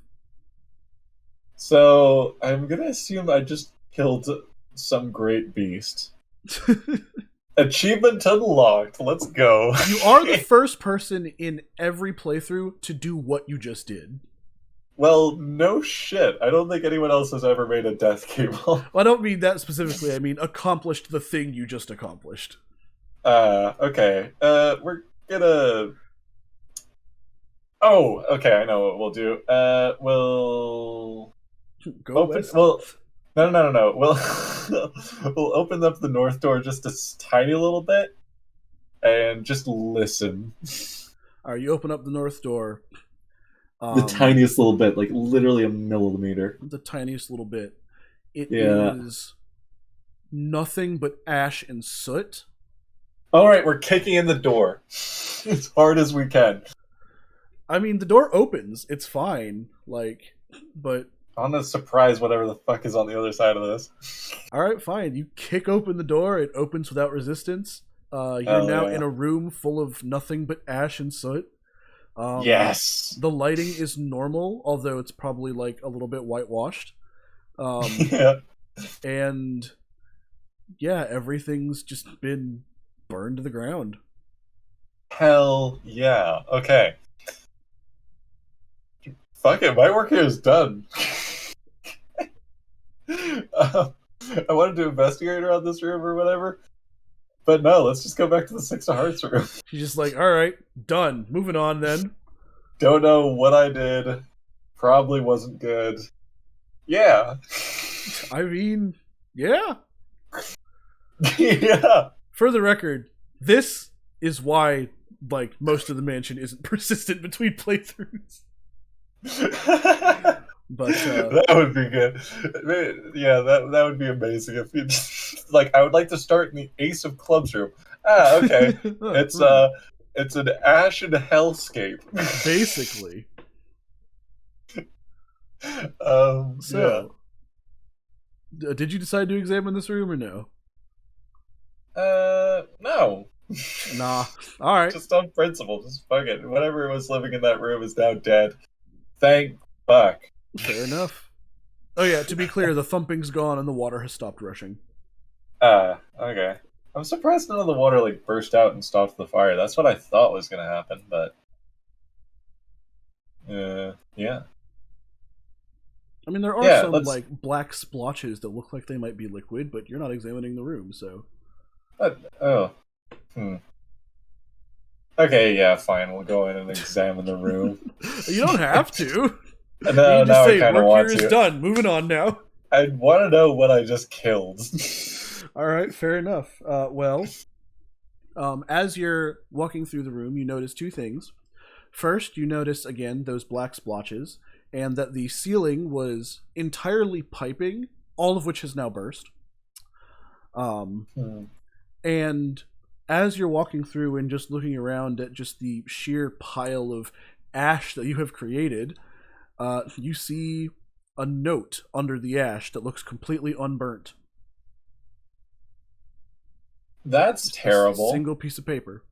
Speaker 2: So I'm gonna assume I just killed some great beast. Achievement unlocked. Let's go.
Speaker 1: You are the first person in every playthrough to do what you just did.
Speaker 2: Well, no shit. I don't think anyone else has ever made a death cable.
Speaker 1: Well, I don't mean that specifically. I mean accomplished the thing you just accomplished.
Speaker 2: Okay. We're gonna... Oh, okay, I know what we'll do. We'll...
Speaker 1: Go
Speaker 2: open...
Speaker 1: west.
Speaker 2: Well, no. We'll... we'll open up the north door just a tiny little bit and just listen.
Speaker 1: All right, you open up the north door.
Speaker 2: The tiniest little bit, like literally a millimeter.
Speaker 1: The tiniest little bit. It
Speaker 2: Yeah.
Speaker 1: is nothing but ash and soot.
Speaker 2: Alright, we're kicking in the door. As hard as we can.
Speaker 1: I mean, the door opens. It's fine. Like, but...
Speaker 2: I'm gonna surprise whatever the fuck is on the other side of this.
Speaker 1: Alright, fine. You kick open the door. It opens without resistance. You're now in a room full of nothing but ash and soot.
Speaker 2: Yes!
Speaker 1: The lighting is normal, although it's probably like a little bit whitewashed.
Speaker 2: Yeah.
Speaker 1: And yeah, everything's just been burned to the ground.
Speaker 2: Hell yeah. Okay. Fuck it, my work here is done. I wanted to investigate around this room or whatever, but no, let's just go back to the Six of Hearts room.
Speaker 1: She's just like, alright, done. Moving on then.
Speaker 2: Don't know what I did. Probably wasn't good. Yeah.
Speaker 1: I mean, yeah.
Speaker 2: Yeah.
Speaker 1: For the record, this is why, like, most of the mansion isn't persistent between playthroughs. But
Speaker 2: that would be good. Yeah, that would be amazing if you just, like, I would like to start in the Ace of Clubs room. Ah, okay. It's an ash and hellscape.
Speaker 1: Basically.
Speaker 2: So,
Speaker 1: did you decide to examine this room or no?
Speaker 2: No.
Speaker 1: Nah. Alright.
Speaker 2: Just on principle, just fuck it. Whatever was living in that room is now dead. Thank fuck.
Speaker 1: Fair enough. Oh yeah, to be clear, the thumping's gone and the water has stopped rushing.
Speaker 2: Okay. I'm surprised none of the water, like, burst out and stopped the fire. That's what I thought was gonna happen, but... yeah.
Speaker 1: I mean, there are some, like, black splotches that look like they might be liquid, but you're not examining the room, so...
Speaker 2: Okay, yeah, fine. We'll go in and examine the room.
Speaker 1: You don't have to.
Speaker 2: No,
Speaker 1: you just
Speaker 2: now
Speaker 1: say,
Speaker 2: I kind of
Speaker 1: work
Speaker 2: want
Speaker 1: here
Speaker 2: to.
Speaker 1: is done. Moving on now.
Speaker 2: I want to know what I just killed.
Speaker 1: Alright, fair enough. Well, as you're walking through the room, you notice two things. First, you notice, again, those black splotches, and that the ceiling was entirely piping, all of which has now burst. And as you're walking through and just looking around at just the sheer pile of ash that you have created, you see a note under the ash that looks completely unburnt.
Speaker 2: That's terrible.
Speaker 1: A single piece of paper.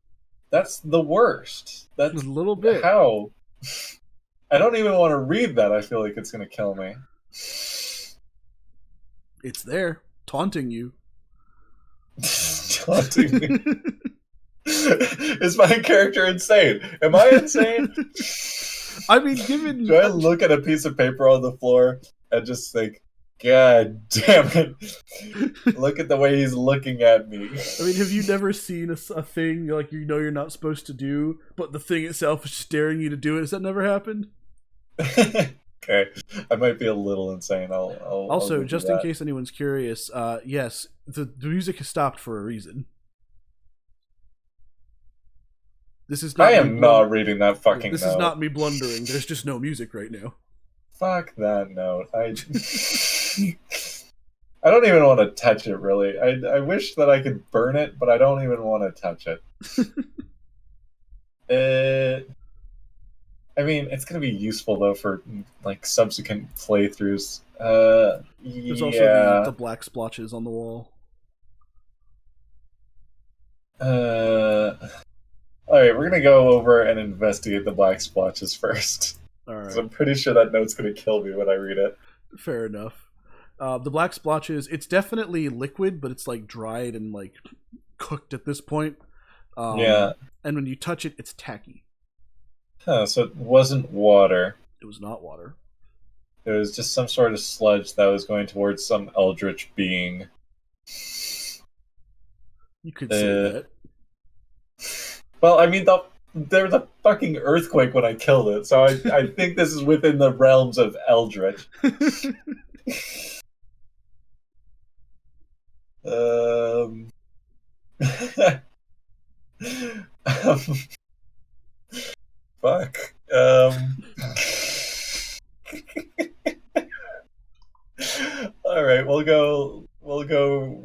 Speaker 2: That's the worst. That's
Speaker 1: a little bit.
Speaker 2: How? I don't even want to read that. I feel like it's going to kill me.
Speaker 1: It's there, taunting you.
Speaker 2: Taunting me. Is my character insane? Am I insane?
Speaker 1: I mean, given...
Speaker 2: Do I look at a piece of paper on the floor and just think, God damn it. Look at the way he's looking at me.
Speaker 1: I mean, have you never seen a thing like you know you're not supposed to do, but the thing itself is just daring you to do it? Has that never happened?
Speaker 2: Okay. I might be a little insane.
Speaker 1: Also, just in case anyone's curious, yes, the music has stopped for a reason. This is not
Speaker 2: I am not reading that fucking
Speaker 1: This
Speaker 2: note.
Speaker 1: is not me blundering. There's just no music right now.
Speaker 2: Fuck that note. I don't even want to touch it, really. I wish that I could burn it, but I don't even want to touch it. I mean, it's going to be useful, though, for, like, subsequent playthroughs.
Speaker 1: There's also the
Speaker 2: Yeah.
Speaker 1: black splotches on the wall.
Speaker 2: Alright, we're going to go over and investigate the black splotches first.
Speaker 1: All
Speaker 2: Because
Speaker 1: right,
Speaker 2: I'm pretty sure that note's going to kill me when I read it.
Speaker 1: fair enough. The black splotches, it's definitely liquid, but it's like dried and like cooked at this point.
Speaker 2: Yeah.
Speaker 1: And when you touch it, it's tacky.
Speaker 2: Huh, so it wasn't water.
Speaker 1: It was not water.
Speaker 2: It was just some sort of sludge that was going towards some eldritch being.
Speaker 1: You could say that.
Speaker 2: Well, I mean, there was a fucking earthquake when I killed it, so I think this is within the realms of eldritch. Um, fuck. All right, we'll go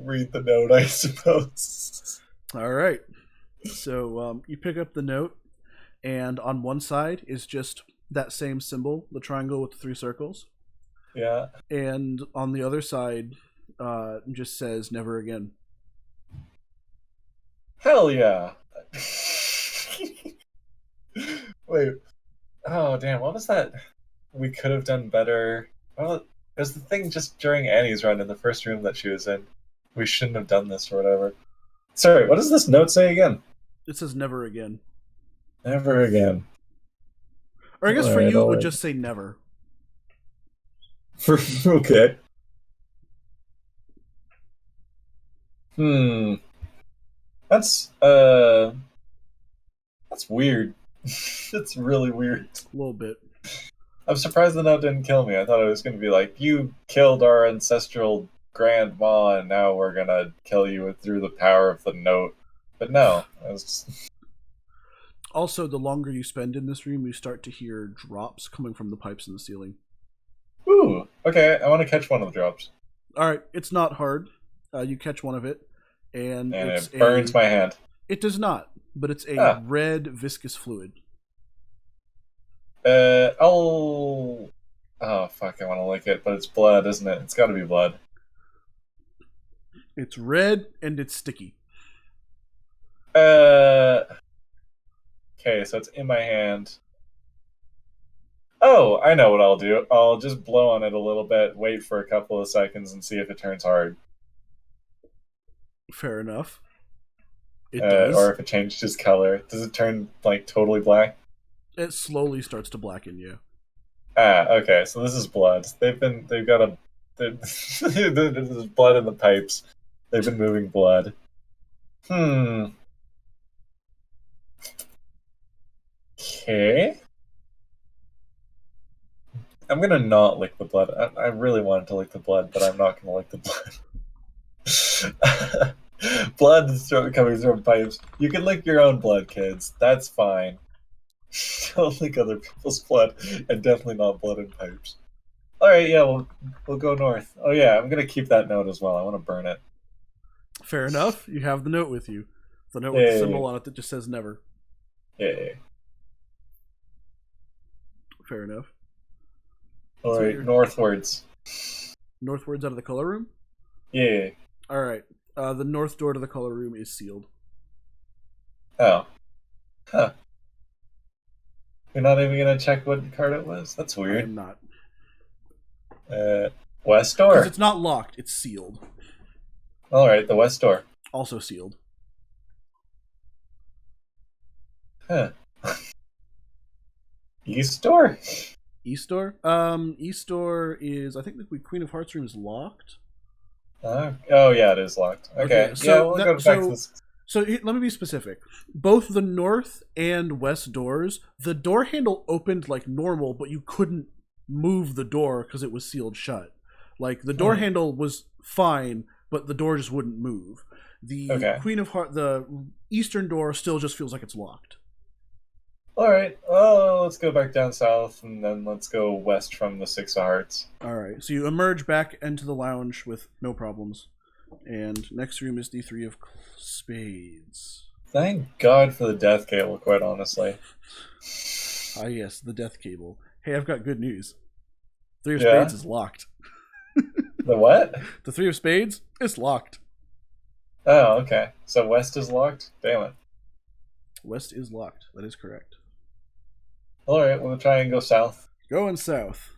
Speaker 2: read the note, I suppose.
Speaker 1: All right. So you pick up the note, and on one side is just that same symbol, the triangle with the three circles.
Speaker 2: Yeah.
Speaker 1: And on the other side, just says "Never again."
Speaker 2: Hell yeah. Wait. Oh damn, what was that? We could have done better. Well, it was the thing just during Annie's run in the first room that she was in. We shouldn't have done this or whatever. Sorry, what does this note say again?
Speaker 1: It says "Never again,"
Speaker 2: Never again.
Speaker 1: or I guess for
Speaker 2: Alright,
Speaker 1: you it would
Speaker 2: alright.
Speaker 1: just say "Never."
Speaker 2: Okay. Hmm. That's that's weird. It's really weird.
Speaker 1: A little bit.
Speaker 2: I'm surprised the note didn't kill me. I thought it was going to be like, you killed our ancestral grandma, and now we're going to kill you through the power of the note. But no. It was just...
Speaker 1: Also, the longer you spend in this room, you start to hear drops coming from the pipes in the ceiling.
Speaker 2: Ooh, okay, I want to catch one of the drops.
Speaker 1: All right, it's not hard. You catch one of it, and
Speaker 2: And
Speaker 1: it's
Speaker 2: it burns my hand.
Speaker 1: It does not, but it's a
Speaker 2: Ah.
Speaker 1: red viscous fluid.
Speaker 2: Oh, fuck, I want to lick it, but it's blood, isn't it? It's got to be blood.
Speaker 1: It's red and it's sticky.
Speaker 2: Okay, so it's in my hand. Oh, I know what I'll do. I'll just blow on it a little bit, wait for a couple of seconds, and see if it turns hard.
Speaker 1: Fair enough. It does.
Speaker 2: Or if it changes color. Does it turn, like, totally black?
Speaker 1: It slowly starts to blacken, yeah.
Speaker 2: Ah, okay, so this is blood. They've got there's blood in the pipes. They've been moving blood. Okay. I'm gonna not lick the blood. I really wanted to lick the blood, but I'm not gonna lick the blood. Blood is coming from pipes. You can lick your own blood, kids. That's fine. Don't lick other people's blood, and definitely not blood in pipes. Alright, yeah, we'll go north. Oh yeah, I'm gonna keep that note as well. I want to burn it.
Speaker 1: Fair enough. You have the note with you. The note with the symbol on it that just says "Never."
Speaker 2: Yeah.
Speaker 1: Fair enough.
Speaker 2: Alright, northwards.
Speaker 1: Northwards out of the color room?
Speaker 2: Yeah.
Speaker 1: All right. The north door to the color room is sealed.
Speaker 2: Oh. Huh. You're not even gonna check what card it was? That's
Speaker 1: I
Speaker 2: weird.
Speaker 1: am not.
Speaker 2: West
Speaker 1: Because
Speaker 2: door.
Speaker 1: it's not locked. It's sealed.
Speaker 2: Alright, the west door.
Speaker 1: Also sealed.
Speaker 2: Huh. East door?
Speaker 1: East door? East door is, I think the Queen of Hearts room is locked.
Speaker 2: Oh yeah, it is locked. Okay,
Speaker 1: so
Speaker 2: yeah, we'll go back to this.
Speaker 1: So let me be specific. Both the north and west doors, the door handle opened like normal, but you couldn't move the door because it was sealed shut. Like the door handle was fine, but the door just wouldn't move. The
Speaker 2: Okay.
Speaker 1: the eastern door still just feels like it's locked.
Speaker 2: All right. Well, let's go back down south, and then let's go west from the Six of Hearts.
Speaker 1: All right. So you emerge back into the lounge with no problems, and next room is the three of spades.
Speaker 2: Thank God for the death cable. Quite honestly.
Speaker 1: Ah, yes, the death cable. Hey, I've got good news. Three of
Speaker 2: Yeah?
Speaker 1: spades is locked.
Speaker 2: The what?
Speaker 1: The three of spades is locked.
Speaker 2: Oh, okay. So west is locked. Damn it.
Speaker 1: West is locked. That is correct.
Speaker 2: All right. We'll try and go south.
Speaker 1: Going south.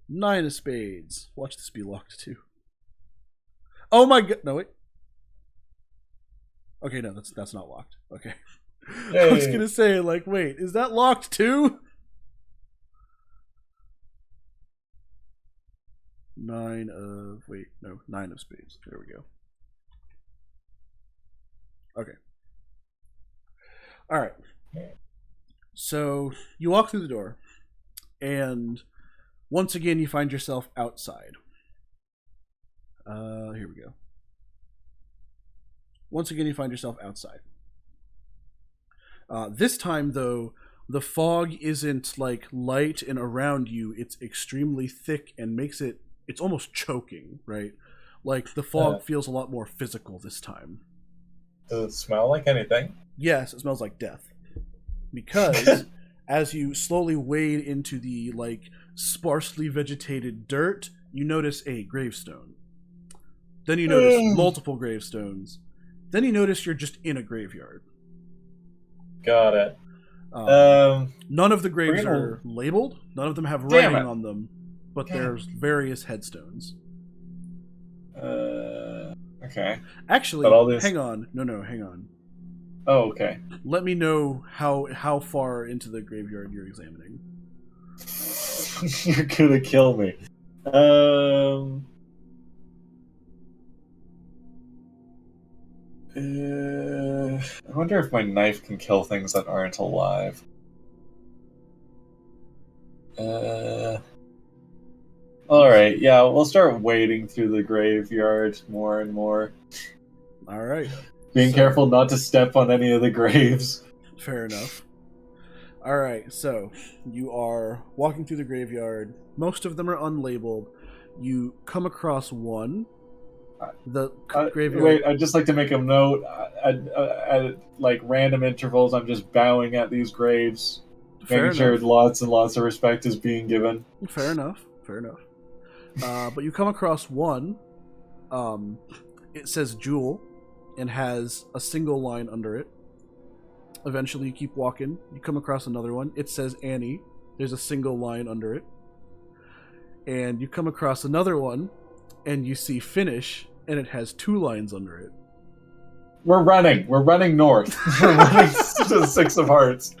Speaker 1: Nine of spades. Watch this be locked too. Oh my god! No wait. Okay, no, that's not locked. Okay. I was
Speaker 2: Yay.
Speaker 1: gonna say, like, wait, is that locked too? Nine of spades. There we go. Okay. All right. So you walk through the door, and once again you find yourself outside. Here we go. Once again you find yourself outside. This time, though, the fog isn't like light and around you. It's extremely thick and makes it. It's almost choking, right? Like the fog feels a lot more physical this time.
Speaker 2: Does it smell like anything?
Speaker 1: Yes, it smells like death. Because as you slowly wade into the like sparsely vegetated dirt, you notice a gravestone. Then you notice multiple gravestones. Then you notice you're just in a graveyard.
Speaker 2: Got it.
Speaker 1: None of the graves are labeled. None of them have
Speaker 2: Damn
Speaker 1: writing
Speaker 2: it.
Speaker 1: on them, but there's various headstones.
Speaker 2: Okay.
Speaker 1: Actually,
Speaker 2: But all this-
Speaker 1: hang on. No, hang on.
Speaker 2: Oh, okay.
Speaker 1: Let me know how far into the graveyard you're examining.
Speaker 2: You're gonna kill me. I wonder if my knife can kill things that aren't alive. Alright, yeah, we'll start wading through the graveyard more and more.
Speaker 1: All right.
Speaker 2: Being careful not to step on any of the graves.
Speaker 1: Fair enough. All right, so you are walking through the graveyard. Most of them are unlabeled. You come across one. The graveyard.
Speaker 2: Wait, I'd just like to make a note. At like random intervals, I'm just bowing at these graves,
Speaker 1: Fair
Speaker 2: making sure
Speaker 1: enough.
Speaker 2: lots and lots of respect is being given.
Speaker 1: Fair enough. But you come across one. It says Jewel, and has a single line under it. Eventually, you keep walking. You come across another one. It says Annie. There's a single line under it. And you come across another one, and you see Finish, and it has two lines under it.
Speaker 2: We're running north. We're running to the Six of Hearts.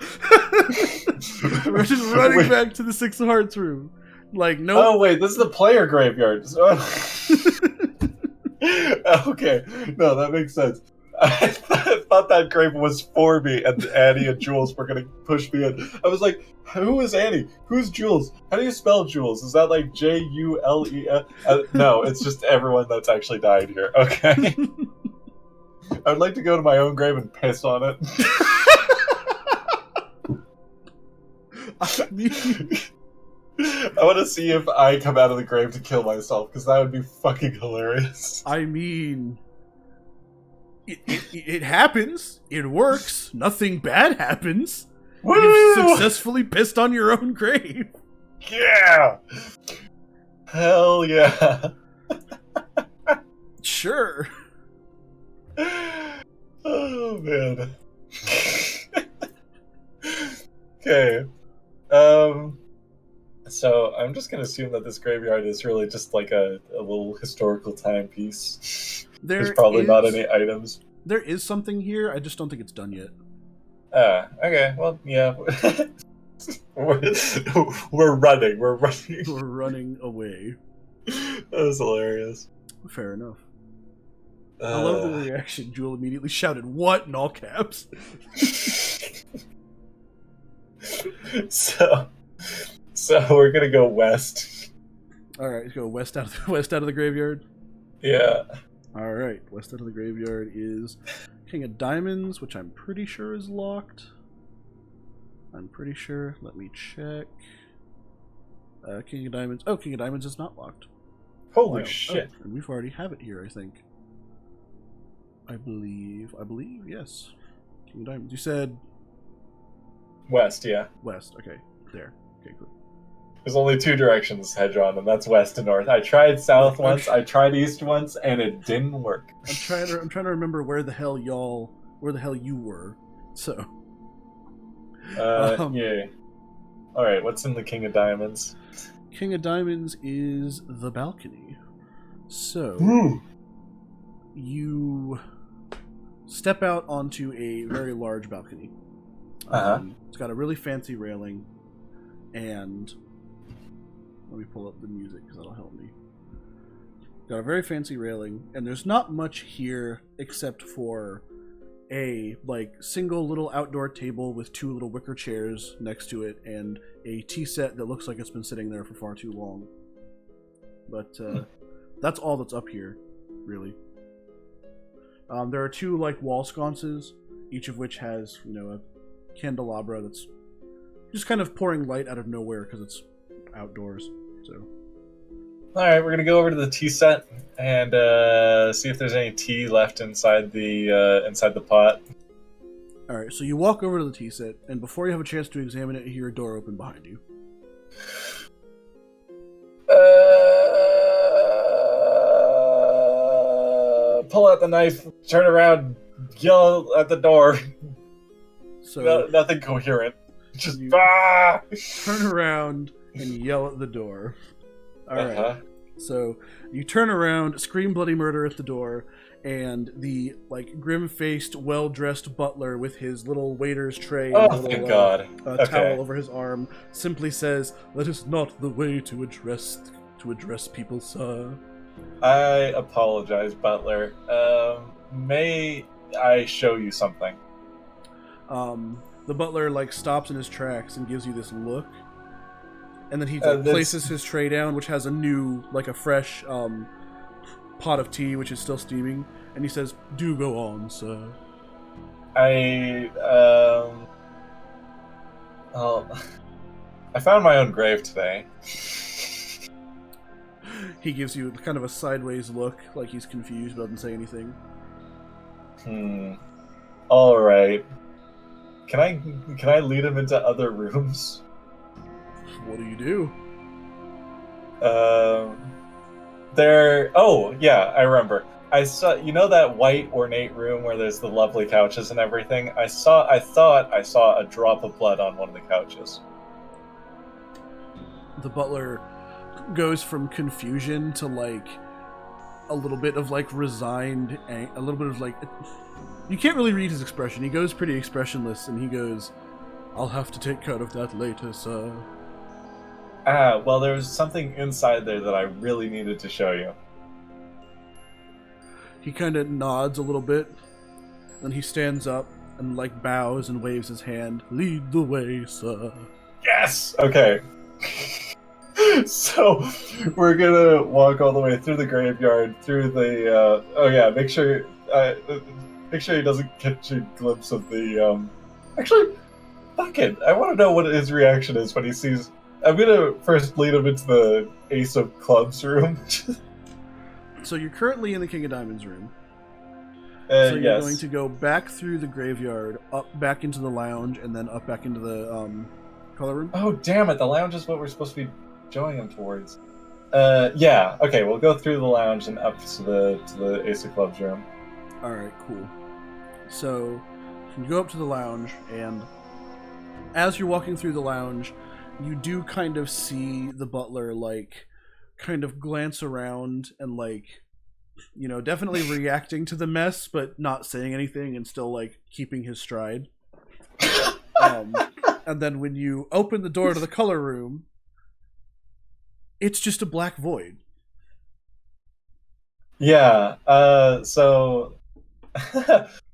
Speaker 1: We're just running back to the Six of Hearts room. Like, no.
Speaker 2: Oh wait, this is the player graveyard. Okay, no, that makes sense. I thought that grave was for me, and Annie and Jules were gonna push me in. I was like, "Who is Annie? Who's Jules? How do you spell Jules? Is that like Jules? No, it's just everyone that's actually died here." Okay. I'd like to go to my own grave and piss on it. I want to see if I come out of the grave to kill myself, because that would be fucking hilarious.
Speaker 1: I mean, it happens. It works. Nothing bad happens.
Speaker 2: Woo!
Speaker 1: You've successfully pissed on your own grave.
Speaker 2: Yeah! Hell yeah!
Speaker 1: Sure.
Speaker 2: Oh man. Okay. So I'm just gonna assume that this graveyard is really just like a little historical timepiece. There's probably not any items.
Speaker 1: There is something here. I just don't think it's done yet.
Speaker 2: Okay. Well, yeah. We're running.
Speaker 1: We're running away.
Speaker 2: That was hilarious.
Speaker 1: Fair enough. I love the reaction. Jewel immediately shouted, "What?" in all caps.
Speaker 2: So we're gonna go west.
Speaker 1: All right, let's go west out of the graveyard.
Speaker 2: Yeah.
Speaker 1: All right, west out of the graveyard is King of Diamonds, which I'm pretty sure is locked. I'm pretty sure. Let me check. King of Diamonds. Oh, King of Diamonds is not locked.
Speaker 2: Holy
Speaker 1: Wild.
Speaker 2: shit.
Speaker 1: Oh, and we've already have it here, I think. I believe, yes. King of Diamonds. You said
Speaker 2: West, yeah.
Speaker 1: west. Okay, there. Okay, cool.
Speaker 2: There's only two directions Hedron, and that's west and north. I tried south once, I tried east once, and it didn't work.
Speaker 1: I'm trying to remember where the hell you were. So.
Speaker 2: Yeah. Alright, what's in the King of Diamonds?
Speaker 1: King of Diamonds is the balcony. So you step out onto a very large balcony. It's got a really fancy railing, and let me pull up the music because that'll help me. Got a very fancy railing, and there's not much here except for a single little outdoor table with two little wicker chairs next to it, and a tea set that looks like it's been sitting there for far too long. But that's all that's up here, really. There are two wall sconces, each of which has a candelabra that's just kind of pouring light out of nowhere because it's outdoors. So.
Speaker 2: All right, we're gonna go over to the tea set and see if there's any tea left inside the pot.
Speaker 1: All right, so you walk over to the tea set, and before you have a chance to examine it, you hear a door open behind you.
Speaker 2: Pull out the knife, turn around, yell at the door.
Speaker 1: So
Speaker 2: nothing coherent. Just
Speaker 1: turn around and yell at the door. All right. So you turn around, scream bloody murder at the door, and the grim-faced, well-dressed butler with his little waiter's tray and a little towel over his arm simply says, "That is not the way to address people, sir."
Speaker 2: I apologize, butler. May I show you something?
Speaker 1: The butler stops in his tracks and gives you this look. And then he places his tray down, which has a new, a fresh pot of tea, which is still steaming. And he says, "Do go on, sir."
Speaker 2: I found my own grave today.
Speaker 1: He gives you kind of a sideways look, like he's confused, but doesn't say anything.
Speaker 2: All right. Can I lead him into other rooms?
Speaker 1: What do you do?
Speaker 2: Oh, yeah, I remember. I saw, that white ornate room where there's the lovely couches and everything? I thought I saw a drop of blood on one of the couches.
Speaker 1: The butler goes from confusion to a little bit of resigned, a little bit of you can't really read his expression. He goes pretty expressionless, and he goes, "I'll have to take care of that later, sir."
Speaker 2: Well, there was something inside there that I really needed to show you.
Speaker 1: He kind of nods a little bit, then he stands up and bows and waves his hand. "Lead the way, sir."
Speaker 2: Yes! Okay. So, we're gonna walk all the way through the graveyard, through the, make sure he doesn't catch a glimpse of the, actually, fuck it. I want to know what his reaction is when he sees... I'm gonna first lead him into the Ace of Clubs room.
Speaker 1: So you're currently in the King of Diamonds room. So you're going to go back through the graveyard, up back into the lounge, and then up back into the color room?
Speaker 2: Oh, damn it. The lounge is what we're supposed to be showing him towards. Yeah. Okay, we'll go through the lounge and up to the Ace of Clubs room.
Speaker 1: Alright, cool. So you go up to the lounge, and as you're walking through the lounge, you do kind of see the butler, kind of glance around and, definitely reacting to the mess, but not saying anything and still, keeping his stride. And then when you open the door to the color room, it's just a black void.
Speaker 2: Yeah, so...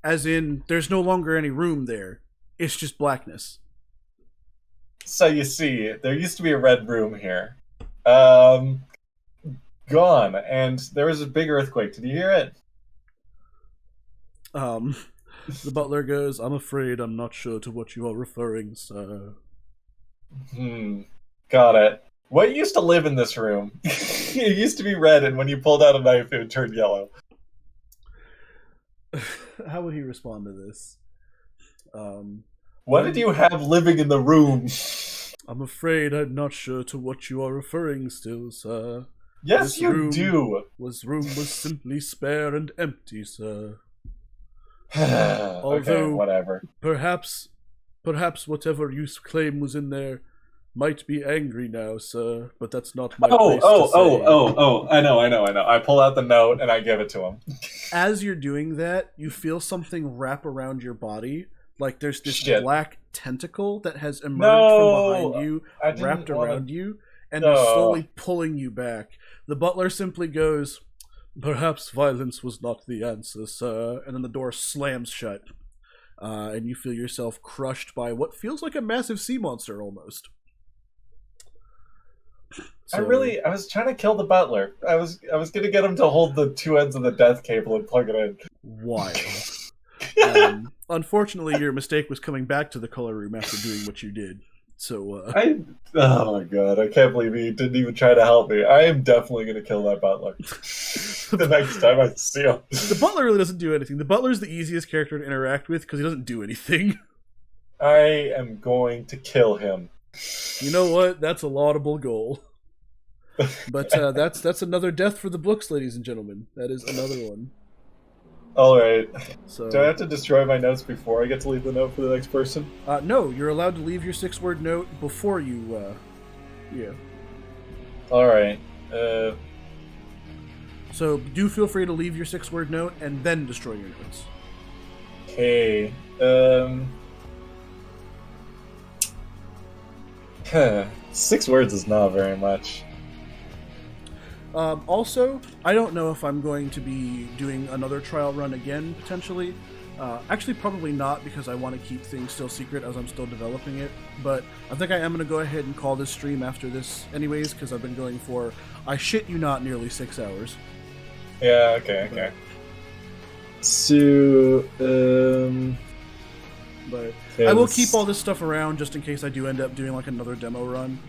Speaker 1: As in, there's no longer any room there. It's just blackness.
Speaker 2: So you see, there used to be a red room here. Gone, and there was a big earthquake. Did you hear it?
Speaker 1: The butler goes, "I'm afraid I'm not sure to what you are referring, sir."
Speaker 2: Got it. What used to live in this room? It used to be red, and when you pulled out a knife, it would turn yellow.
Speaker 1: How would he respond to this?
Speaker 2: What did you have living in the room?
Speaker 1: I'm afraid I'm not sure to what you are referring still, sir.
Speaker 2: Yes, you do.
Speaker 1: This room was simply spare and empty, sir.
Speaker 2: Okay, whatever.
Speaker 1: Perhaps whatever you claim was in there might be angry now, sir, but that's not my place to say.
Speaker 2: I know. I pull out the note and I give it to him.
Speaker 1: As you're doing that, you feel something wrap around your body. Like there's this black tentacle that has emerged from behind you, wrapped around you, and is slowly pulling you back. The butler simply goes, "Perhaps violence was not the answer, sir," and then the door slams shut. And you feel yourself crushed by what feels like a massive sea monster almost.
Speaker 2: So, I was trying to kill the butler. I was gonna get him to hold the two ends of the death cable and plug it in.
Speaker 1: Wild. Unfortunately, your mistake was coming back to the color room after doing what you did. So,
Speaker 2: oh my god, I can't believe he didn't even try to help me. I am definitely gonna kill that butler the next time I see him.
Speaker 1: The butler really doesn't do anything. The butler's the easiest character to interact with because he doesn't do anything.
Speaker 2: I am going to kill him.
Speaker 1: You know what? That's a laudable goal. But that's another death for the books, ladies and gentlemen. That is another one.
Speaker 2: Alright.
Speaker 1: So,
Speaker 2: do I have to destroy my notes before I get to leave the note for the next person?
Speaker 1: No, you're allowed to leave your 6-word note before you, yeah.
Speaker 2: Alright.
Speaker 1: So do feel free to leave your 6-word note and then destroy your notes.
Speaker 2: Okay. 6 words is not very much.
Speaker 1: Also, I don't know if I'm going to be doing another trial run again, potentially. Actually, probably not, because I want to keep things still secret as I'm still developing it. But I think I am going to go ahead and call this stream after this anyways, because I've been going for, I shit you not, nearly 6 hours.
Speaker 2: Yeah, okay. So,
Speaker 1: But I will keep all this stuff around just in case I do end up doing like another demo run.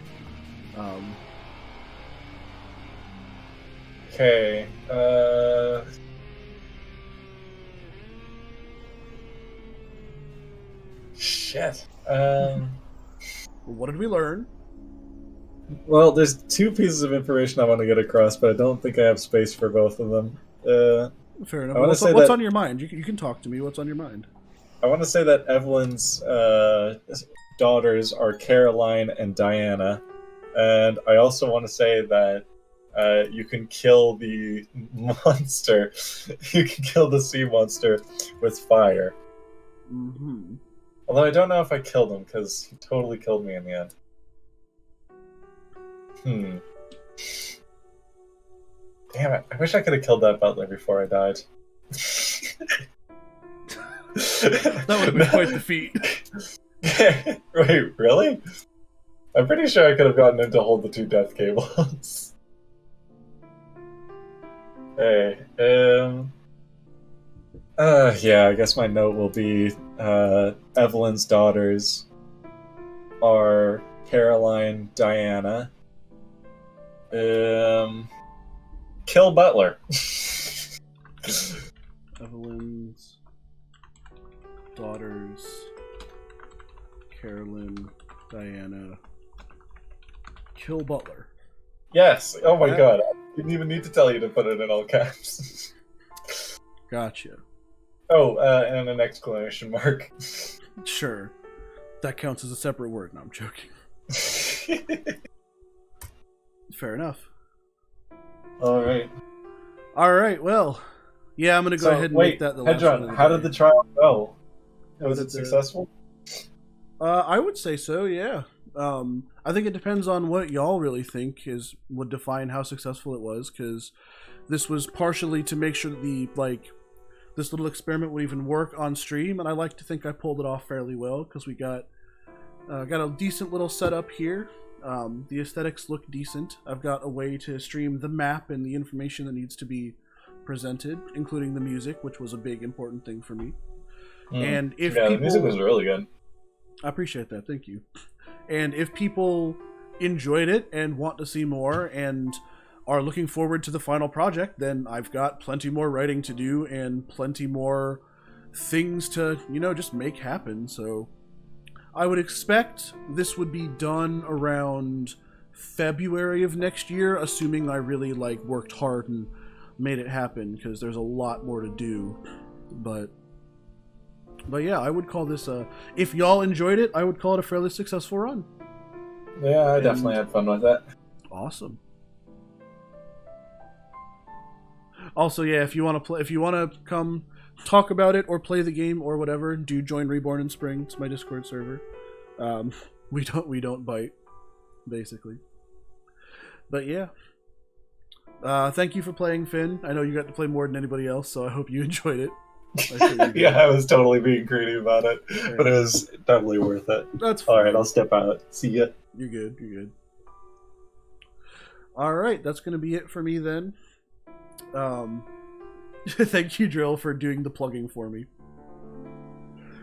Speaker 2: Okay, shit.
Speaker 1: What did we learn?
Speaker 2: Well, there's 2 pieces of information I want to get across, but I don't think I have space for both of them.
Speaker 1: Fair enough. What's on your mind? You can talk to me. What's on your mind?
Speaker 2: I want to say that Evelyn's daughters are Caroline and Diana, and I also want to say that you can kill the monster. You can kill the sea monster with fire.
Speaker 1: Mm-hmm.
Speaker 2: Although I don't know if I killed him, because he totally killed me in the end. Damn it. I wish I could have killed that butler before I died.
Speaker 1: That would have been quite the feat.
Speaker 2: Wait, really? I'm pretty sure I could have gotten him to hold the 2 death cables. Hey, yeah, I guess my note will be, Evelyn's daughters are Caroline, Diana. Kill Butler.
Speaker 1: Evelyn's daughters, Carolyn, Diana. Kill Butler.
Speaker 2: Yes. Oh my god. I didn't even need to tell you to put it in all caps.
Speaker 1: Gotcha.
Speaker 2: Oh, and an exclamation mark.
Speaker 1: Sure. That counts as a separate word. No, I'm joking. Fair enough. Alright, well. Yeah, I'm gonna go ahead and make that the last one.
Speaker 2: How did the trial go? Was it successful?
Speaker 1: I would say so, yeah. I think it depends on what y'all really think would define how successful it was, because this was partially to make sure that this little experiment would even work on stream, and I like to think I pulled it off fairly well, because we got a decent little setup here. The aesthetics look decent. I've got a way to stream the map and the information that needs to be presented, including the music, which was a big important thing for me. And if
Speaker 2: yeah,
Speaker 1: people,
Speaker 2: the music was really good.
Speaker 1: I appreciate that. Thank you. And if people enjoyed it and want to see more and are looking forward to the final project, then I've got plenty more writing to do and plenty more things to, just make happen. So I would expect this would be done around February of next year, assuming I really worked hard and made it happen, because there's a lot more to do. But yeah, I would call this if y'all enjoyed it, I would call it a fairly successful run.
Speaker 2: Yeah, I definitely had fun with that.
Speaker 1: Awesome. Also, yeah, if you want to come talk about it or play the game or whatever, do join Reborn in Spring. It's my Discord server. We don't bite, basically. But yeah. Thank you for playing, Finn. I know you got to play more than anybody else, so I hope you enjoyed it.
Speaker 2: Yeah, I was totally being greedy about it, but it was totally worth it.
Speaker 1: That's fine.
Speaker 2: All right, I'll step out. See ya.
Speaker 1: You're good. All right, that's going to be it for me then. Thank you, Drill, for doing the plugging for me.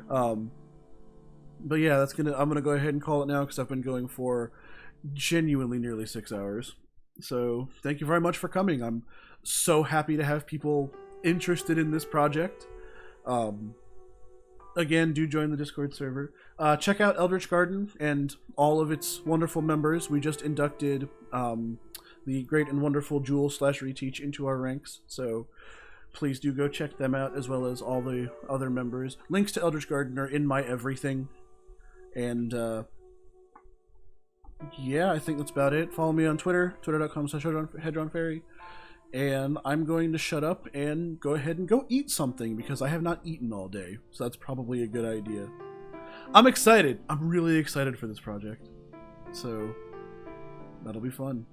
Speaker 1: But yeah, I'm going to go ahead and call it now because I've been going for genuinely nearly 6 hours. So thank you very much for coming. I'm so happy to have people interested in this project. Again, do join the Discord server. Check out Eldritch Garden and all of its wonderful members. We just inducted the great and wonderful Jewel / Reteach into our ranks, so please do go check them out, as well as all the other members. Links to Eldritch Garden are in my everything. And yeah, I think that's about it. Follow me on Twitter, twitter.com/hedronfairy. And I'm going to shut up and go ahead and go eat something, because I have not eaten all day. So that's probably a good idea. I'm excited. I'm really excited for this project. So that'll be fun.